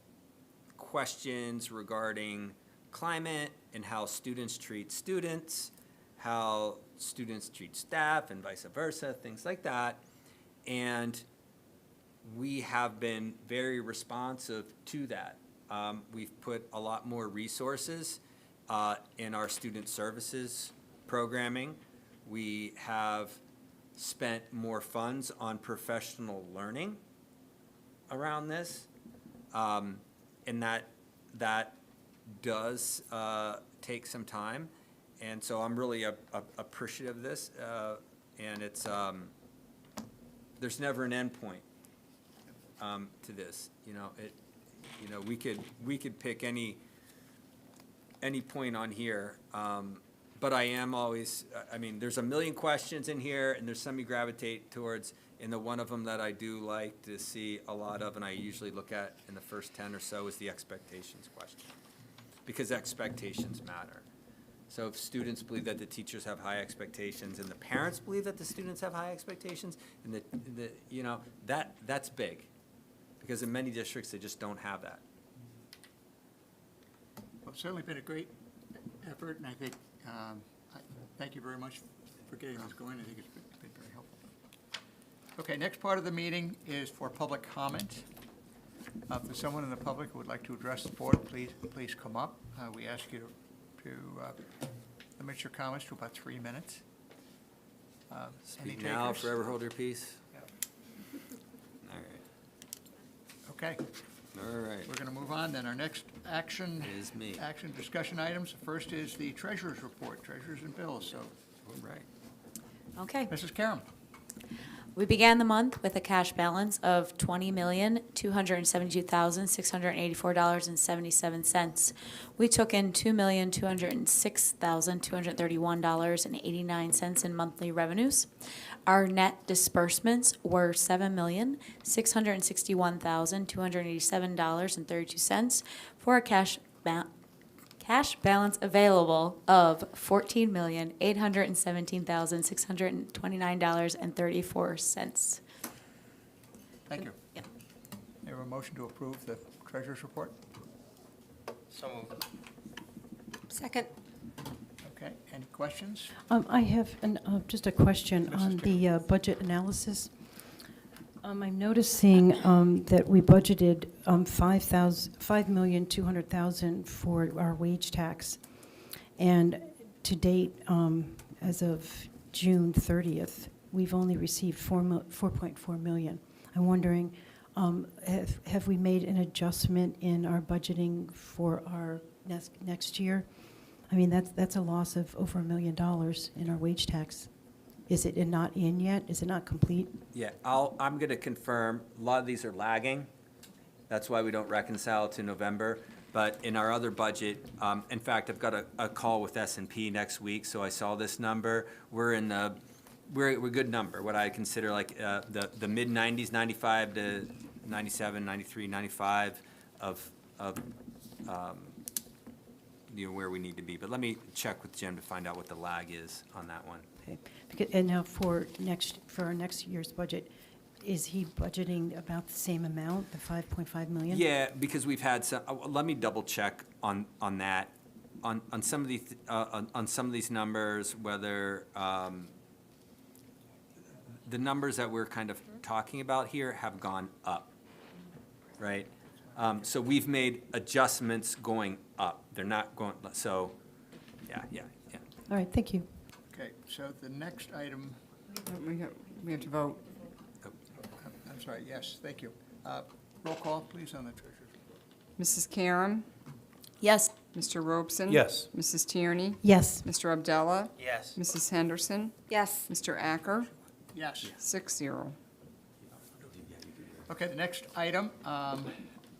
questions regarding climate and how students treat students, how students treat staff and vice versa, things like that. And we have been very responsive to that. We've put a lot more resources in our student services programming. We have spent more funds on professional learning around this. And that does take some time. And so I'm really appreciative of this, and it's there's never an end point to this. We could pick any point on here, but I am always. I mean, there's a million questions in here, and there's some you gravitate towards. And the one of them that I do like to see a lot of, and I usually look at in the first 10 or so, is the expectations question, because expectations matter. So if students believe that the teachers have high expectations and the parents believe that the students have high expectations, and that's big, because in many districts they just don't have that. Well, it's certainly been a great effort, and I think, thank you very much for getting this going. I think it's been very helpful. Okay, next part of the meeting is for public comment. If there's someone in the public who would like to address the board, please come up. We ask you to limit your comments to about 3 minutes. Any Speak now, takers? forever hold your peace. Yep. All right. Okay, All right. we're going to move on then. Our next action Is me. discussion items. First is the treasurer's report, treasurers and bills. So, All right. Okay. Mrs. Karam. We began the month with a cash balance of $20,272,684.77. We took in $2,206,231.89 in monthly revenues. Our net disbursements were $7,661,287.32 for a cash balance available of $14,817,629.34. Thank you. Yep. We have a motion to approve the treasurer's report. So moved. Second. Okay, any questions? I have just a question Mrs. on the budget analysis. I'm noticing that we budgeted $5,200,000 for our wage tax. And to date, as of June 30th, we've only received 4.4 million. I'm wondering, have we made an adjustment in our budgeting for our next year? I mean, that's a loss of over $1 million in our wage tax. Is it not in yet? Is it not complete? Yeah, I'm going to confirm, a lot of these are lagging. That's why we don't reconcile to November. But in our other budget, in fact, I've got a call with S&P next week, so I saw this number. We're in we're a good number, what I consider like the mid-90s, 95 to 97, 93, 95 of where we need to be. But let me check with Jim to find out what the lag is on that one. Okay. And now for our next year's budget, is he budgeting about the same amount, the 5.5 million? Yeah, because we've had some, let me double check on that. On some of these, on some of these numbers, whether the numbers that we're kind of talking about here have gone up, right? So we've made adjustments going up. They're not going, so, yeah. All right, thank you. Okay, so the next item, We have to vote. I'm sorry, yes, thank you. Roll call, please, on the treasurer's report. Mrs. Karam, Yes. Mr. Robeson. Yes. Mrs. Tierney, Yes. Mr. Abdallah, Yes. Mrs. Henderson, Yes. Mr. Acker, Yes. 6-0. Okay, the next item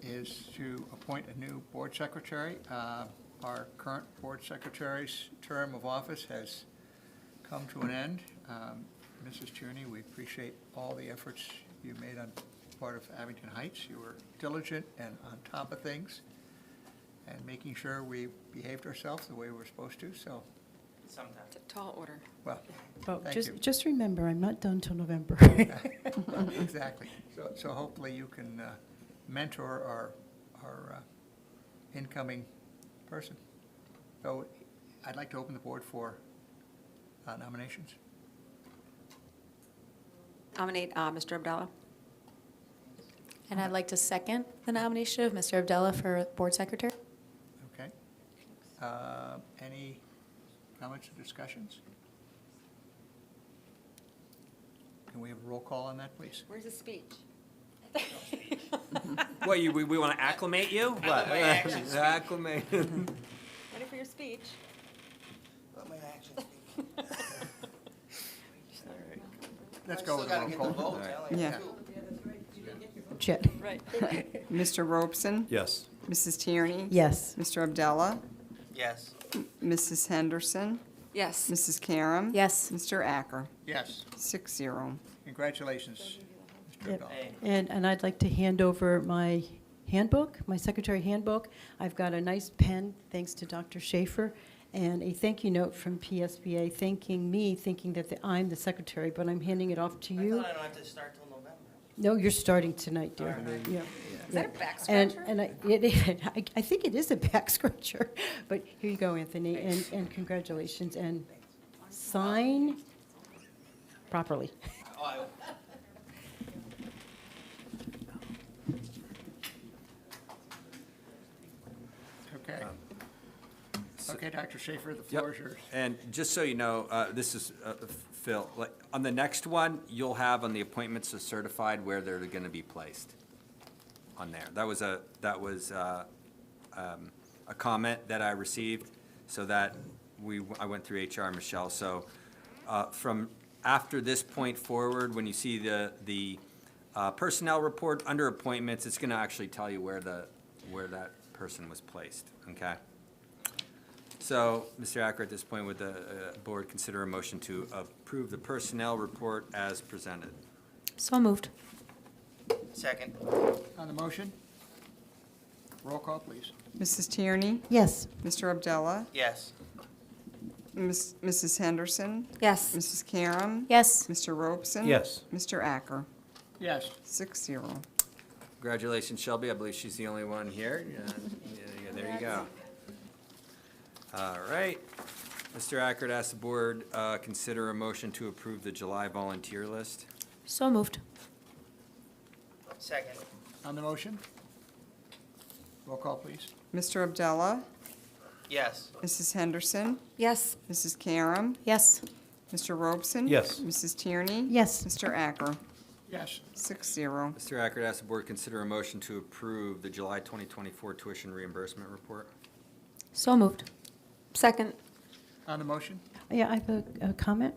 is to appoint a new board secretary. Our current board secretary's term of office has come to an end. Mrs. Tierney, we appreciate all the efforts you made on part of Abington Heights. You were diligent and on top of things and making sure we behaved ourselves the way we were supposed to, so, Sometimes. It's a tall order. well, Oh, Thank you. just remember, I'm not done till November. exactly. So hopefully you can mentor our incoming person. So I'd like to open the board for nominations. Nominate Mr. Abdallah. And I'd like to second the nomination of Mr. Abdallah for board secretary. Okay. Any comments or discussions? Can we have a roll call on that, please? Where's the speech? What, we want to acclimate you? What? Acclimate. Ready for your speech? Let's go with a roll call. Yeah. Chet. Right. Mr. Robeson, Yes. Mrs. Tierney, Yes. Mr. Abdallah, Yes. Mrs. Henderson, Yes. Mrs. Karam. Yes. Mr. Acker, Yes. 6-0. Congratulations, Mr. Yep. Abdallah. And I'd like to hand over my handbook, my secretary handbook. I've got a nice pen, thanks to Dr. Schaefer, and a thank you note from PSBA thanking me, thinking that I'm the secretary, but I'm handing it off to you. I don't have to start till November. No, you're starting tonight, dear. Yeah. Is that a back And, scratcher? and I think it is a back scratcher, but here you go, Anthony, and congratulations, and sign properly. Okay. Okay, Dr. Schaefer, the Yep. floor is yours. And just so you know, this is, Phil, like, on the next one, you'll have on the appointments as certified where they're going to be placed on there. That was a comment that I received, so that I went through HR and Michelle. So from after this point forward, when you see the personnel report under appointments, it's going to actually tell you where that person was placed, okay? So, Mr. Acker, at this point, would the board consider a motion to approve the personnel report as presented? So moved. Second. On the motion, roll call, please. Mrs. Tierney, Yes. Mr. Abdallah, Yes. Mrs. Henderson, Yes. Mrs. Karam. Yes. Mr. Robeson. Yes. Mr. Acker, Yes. 6-0. Congratulations, Shelby. I believe she's the only one here. Yeah, there you go. All right. Mr. Acker, ask the board consider a motion to approve the July volunteer list. So moved. Second. On the motion? Roll call, please. Mr. Abdullah, Yes. Mrs. Henderson, Yes. Mrs. Karam, Yes. Mr. Robeson. Yes. Mrs. Tierney. Yes. Mr. Acker. Yes. 6-0. Mr. Acker, ask the board consider a motion to approve the July 2024 tuition reimbursement report. So moved. Second. On the motion? Yeah, I have a comment.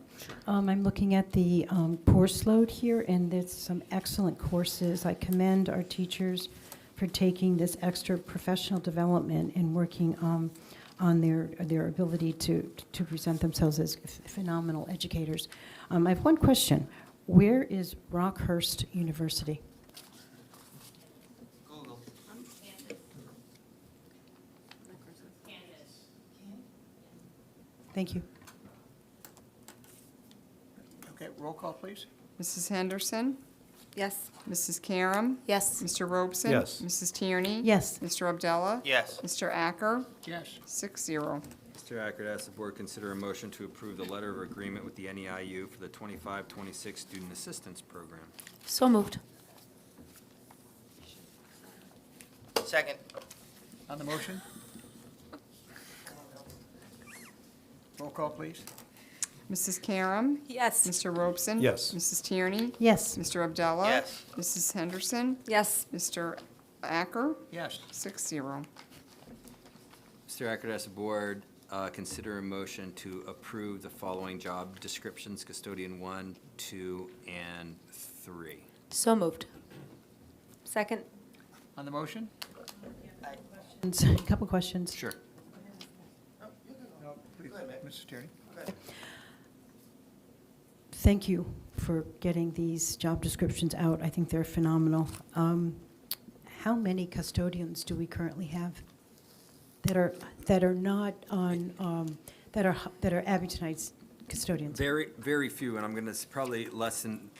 I'm looking at the course load here, and there's some excellent courses. I commend our teachers for taking this extra professional development and working on their ability to present themselves as phenomenal educators. I have one question. Where is Rockhurst University? Google. Thank you. Okay, roll call, please. Mrs. Henderson, Yes. Mrs. Karam, Yes. Mr. Robeson. Yes. Mrs. Tierney. Yes. Mr. Abdullah. Yes. Mr. Acker. Yes. 6-0. Mr. Acker, ask the board consider a motion to approve the letter of agreement with the NEIU for the 25-26 Student Assistance Program. So moved. Second. On the motion? Roll call, please. Mrs. Karam, Yes. Mr. Robeson. Yes. Mrs. Tierney. Yes. Mr. Abdullah. Yes. Mrs. Henderson. Yes. Mr. Acker. Yes. 6-0. Mr. Acker, ask the board consider a motion to approve the following job descriptions, custodian 1, 2, and 3. So moved. Second. On the motion? A couple questions. Sure. No, please, Mrs. Tierney. Thank you for getting these job descriptions out. I think they're phenomenal. How many custodians do we currently have that are not on that are Abingtonites custodians? Very, very few, and I'm going to probably less than,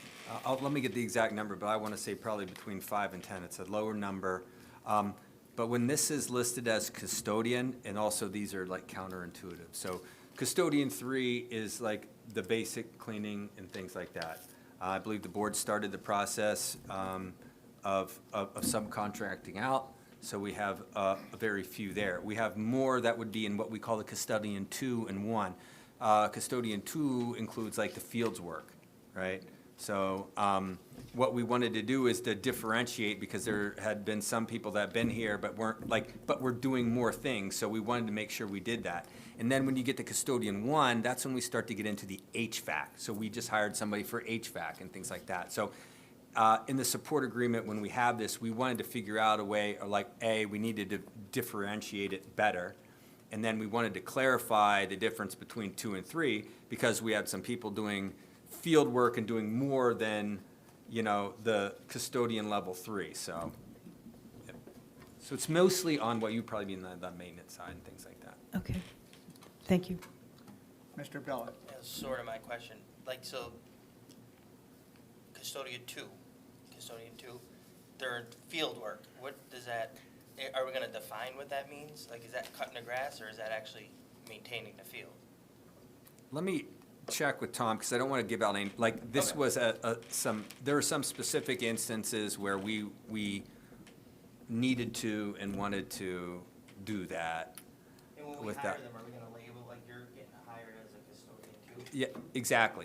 let me get the exact number, but I want to say probably between 5 and 10. It's a lower number. But when this is listed as custodian, and also these are like counterintuitive. So custodian 3 is like the basic cleaning and things like that. I believe the board started the process of subcontracting out, so we have a very few there. We have more that would be in what we call the custodian 2 and 1. Custodian 2 includes like the fields work, right? So what we wanted to do is to differentiate, because there had been some people that had been here but weren't but were doing more things, so we wanted to make sure we did that. And then when you get to custodian 1, that's when we start to get into the HVAC. So we just hired somebody for HVAC and things like that. So in the support agreement, when we have this, we wanted to figure out a way, or like, we needed to differentiate it better. And then we wanted to clarify the difference between 2 and 3, because we had some people doing field work and doing more than, the custodian level 3. So, yeah. So it's mostly on what you probably mean the maintenance side and things like that. Okay. Thank you. Mr. Abdullah. That's sort of my question. Like, so custodian 2, they're in field work. What does that, are we going to define what that means? Like, is that cutting the grass, or is that actually maintaining the field? Let me check with Tom, because I don't want to give out any, like, this Okay. was there are some specific instances where we needed to and wanted to do that. And when we With hire that. them, are we going to label, like, you're getting hired as a custodian 2? Yeah,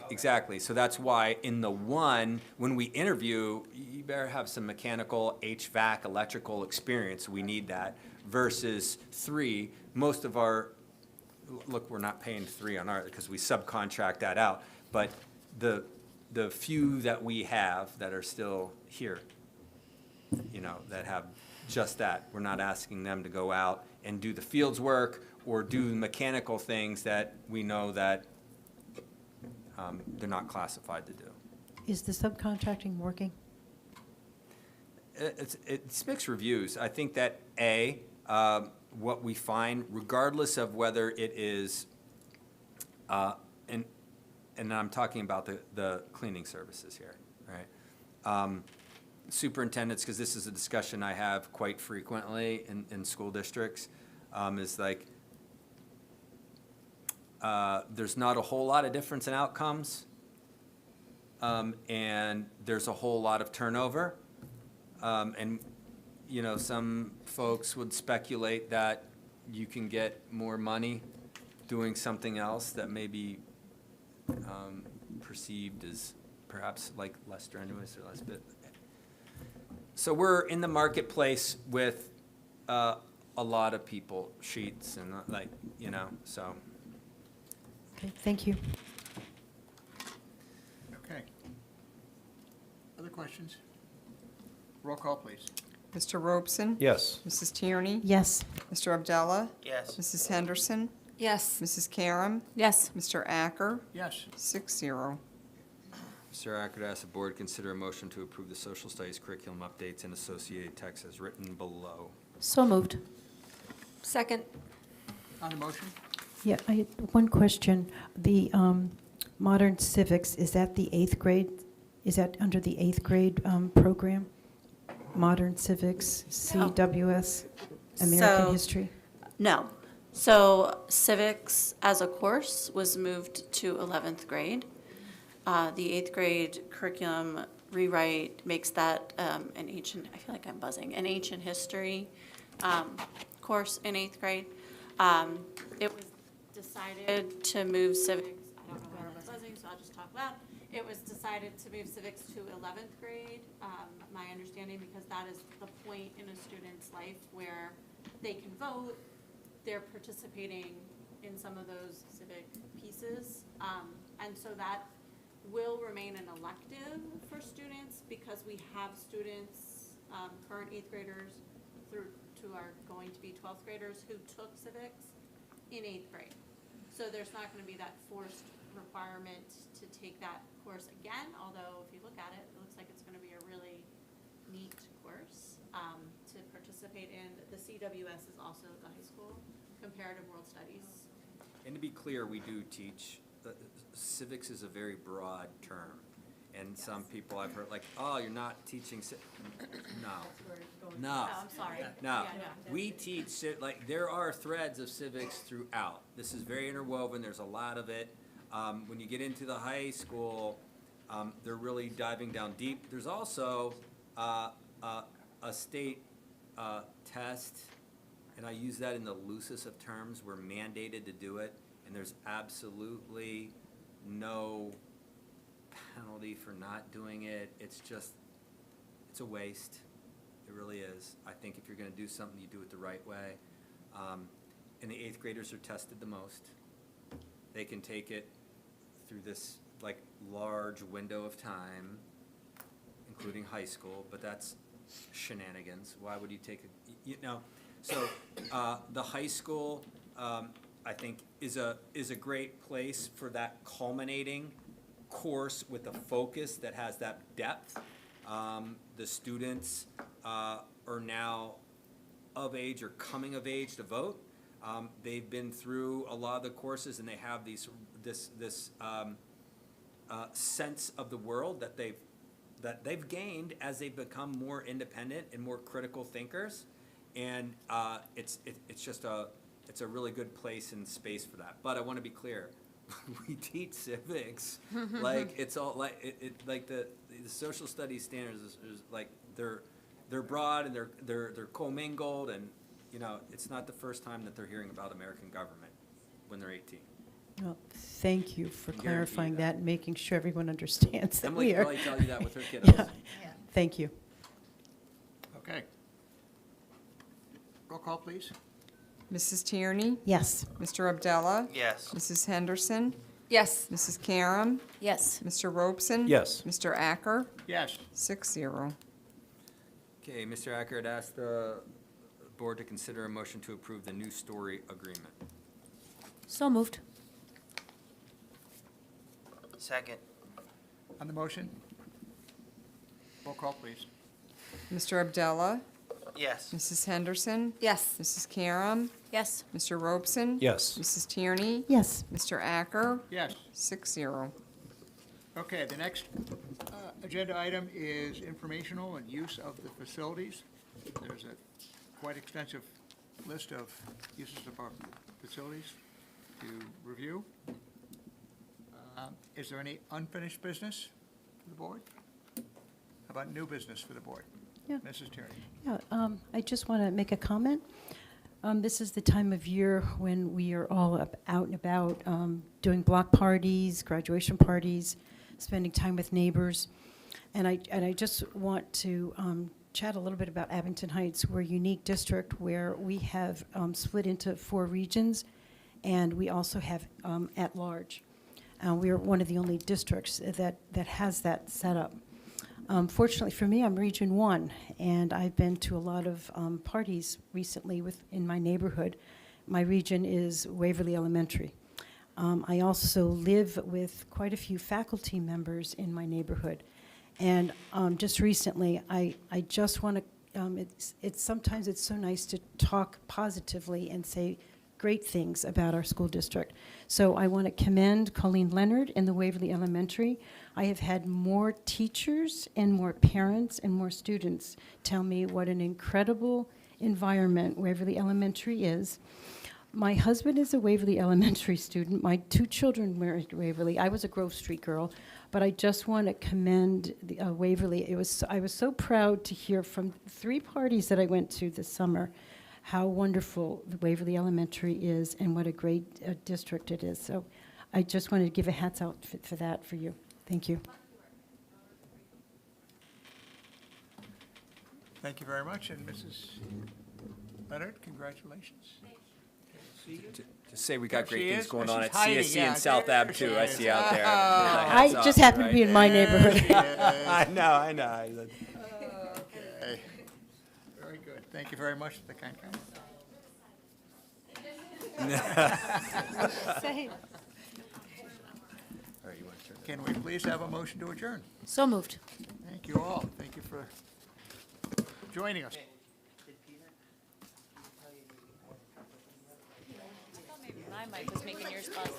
exactly. So that's why in the 1, when we interview, you better have some mechanical, HVAC, electrical experience. We need that. Versus 3, most of our, look, we're not paying 3 on our, because we subcontract that out. But the few that we have that are still here, that have just that, we're not asking them to go out and do the fields work or do mechanical things that we know that they're not classified to do. Is the subcontracting working? It's mixed reviews. I think that, what we find, regardless of whether it is, and I'm talking about the cleaning services here, right? Superintendents, because this is a discussion I have quite frequently in school districts, is like, there's not a whole lot of difference in outcomes, and there's a whole lot of turnover. And, you know, some folks would speculate that you can get more money doing something else that may be perceived as perhaps like less strenuous or less bit. So we're in the marketplace with a lot of people, sheets and like, you know, so. Okay, thank you. Okay. Other questions? Roll call, please. Mr. Robeson? Yes. Mrs. Tierney? Yes. Mr. Abdallah? Yes. Mrs. Henderson? Yes. Mrs. Karam? Yes. Mr. Acker? Yes. 6-0. Mr. Acker, ask the board consider a motion to approve the social studies curriculum updates and associated text as written below. So moved. Second. On the motion? Yeah, I had one question. The modern civics, is that the 8th grade? Is that under the 8th grade program? Modern civics, CWS, American So- history? No. So civics as a course was moved to 11th grade. The 8th grade curriculum rewrite makes that an ancient, I feel like I'm buzzing, an ancient history course in 8th grade. It was decided to move civics, I don't know why I'm buzzing, so I'll just talk loud. It was decided to move civics to 11th grade, my understanding, because that is the point in a student's life where they can vote, they're participating in some of those civic pieces. And so that will remain an elective for students because we have students, current 8th graders through to our going to be 12th graders who took civics in 8th grade. So there's not going to be that forced requirement to take that course again, although if you look at it, it looks like it's going to be a really neat course to participate in. The CWS is also the high school comparative world studies. And to be clear, we do teach, civics is a very broad term. And some people I've heard like, oh, you're not teaching, no. No. Oh, I'm sorry. No, Yeah, no. we teach, like, there are threads of civics throughout. This is very interwoven, there's a lot of it. When you get into the high school, they're really diving down deep. There's also a state test, and I use that in the loosest of terms. We're mandated to do it, and there's absolutely no penalty for not doing it. It's just, it's a waste. It really is. I think if you're gonna do something, you do it the right way. And the 8th graders are tested the most. They can take it through this, like, large window of time, including high school, but that's shenanigans. Why would you take it, you know? So, the high school, I think, is a great place for that culminating course with a focus that has that depth. The students are now of age or coming of age to vote. They've been through a lot of the courses, and they have this sense of the world that they've gained as they've become more independent and more critical thinkers. And it's a really good place and space for that. But I want to be clear. We teach civics, like it's all like like the social studies standards is like they're broad and they're commingled, and you know it's not the first time that they're hearing about American government when they're 18. Well, thank you for I guarantee clarifying you that and making sure everyone understands that Emily we can are. probably tell you that with her kiddos. Yeah. Thank you. Okay. Roll call, please. Mrs. Tierney? Yes. Mr. Abdallah? Yes. Mrs. Henderson? Yes. Mrs. Karam? Yes. Mr. Robeson? Yes. Mr. Acker? Yes. 6-0. Okay, Mr. Acker, I'd ask the board to consider a motion to approve the new story agreement. So moved. Second. On the motion? Roll call, please. Mr. Abdallah? Yes. Mrs. Henderson? Yes. Mrs. Karam? Yes. Mr. Robeson? Yes. Mrs. Tierney? Yes. Mr. Acker? Yes. 6-0. Okay, the next agenda item is informational and use of the facilities. There's a quite extensive list of uses of our facilities to review. Is there any unfinished business to the board? about new business for the board? Yeah. Mrs. Tierney? Yeah, I just want to make a comment. This is the time of year when we are all out and about, doing block parties, graduation parties, spending time with neighbors. And I just want to chat a little bit about Abington Heights. We're a unique district where we have split into 4 regions, and we also have at-large. We are one of the only districts that has that set up. Fortunately for me, I'm Region 1, and I've been to a lot of parties recently in my neighborhood. My region is Waverly Elementary. I also live with quite a few faculty members in my neighborhood. And just recently, I just want to, sometimes it's so nice to talk positively and say great things about our school district. So I want to commend Colleen Leonard in the Waverly Elementary. I have had more teachers and more parents and more students tell me what an incredible environment Waverly Elementary is. My husband is a Waverly Elementary student. My 2 children were at Waverly. I was a Grove Street girl, but I just want to commend the, Waverly. I was so proud to hear from 3 parties that I went to this summer how wonderful the Waverly Elementary is and what a great district it is. So I just wanted to give a hats out for that for you. Thank you. Thank you very much, and Mrs. Leonard, congratulations. See you. Just say we got There great she things is. going Oh, on she's at hiding, CSC yeah. and South There Ave she too. I is. see out there. I just happened to be in my neighborhood. I know. Okay. Very good. Thank you very much for the kind comment. All right, you want to turn? Can we please have a motion to adjourn? So moved. Thank you all. Thank you for joining us. My mic was making your spot.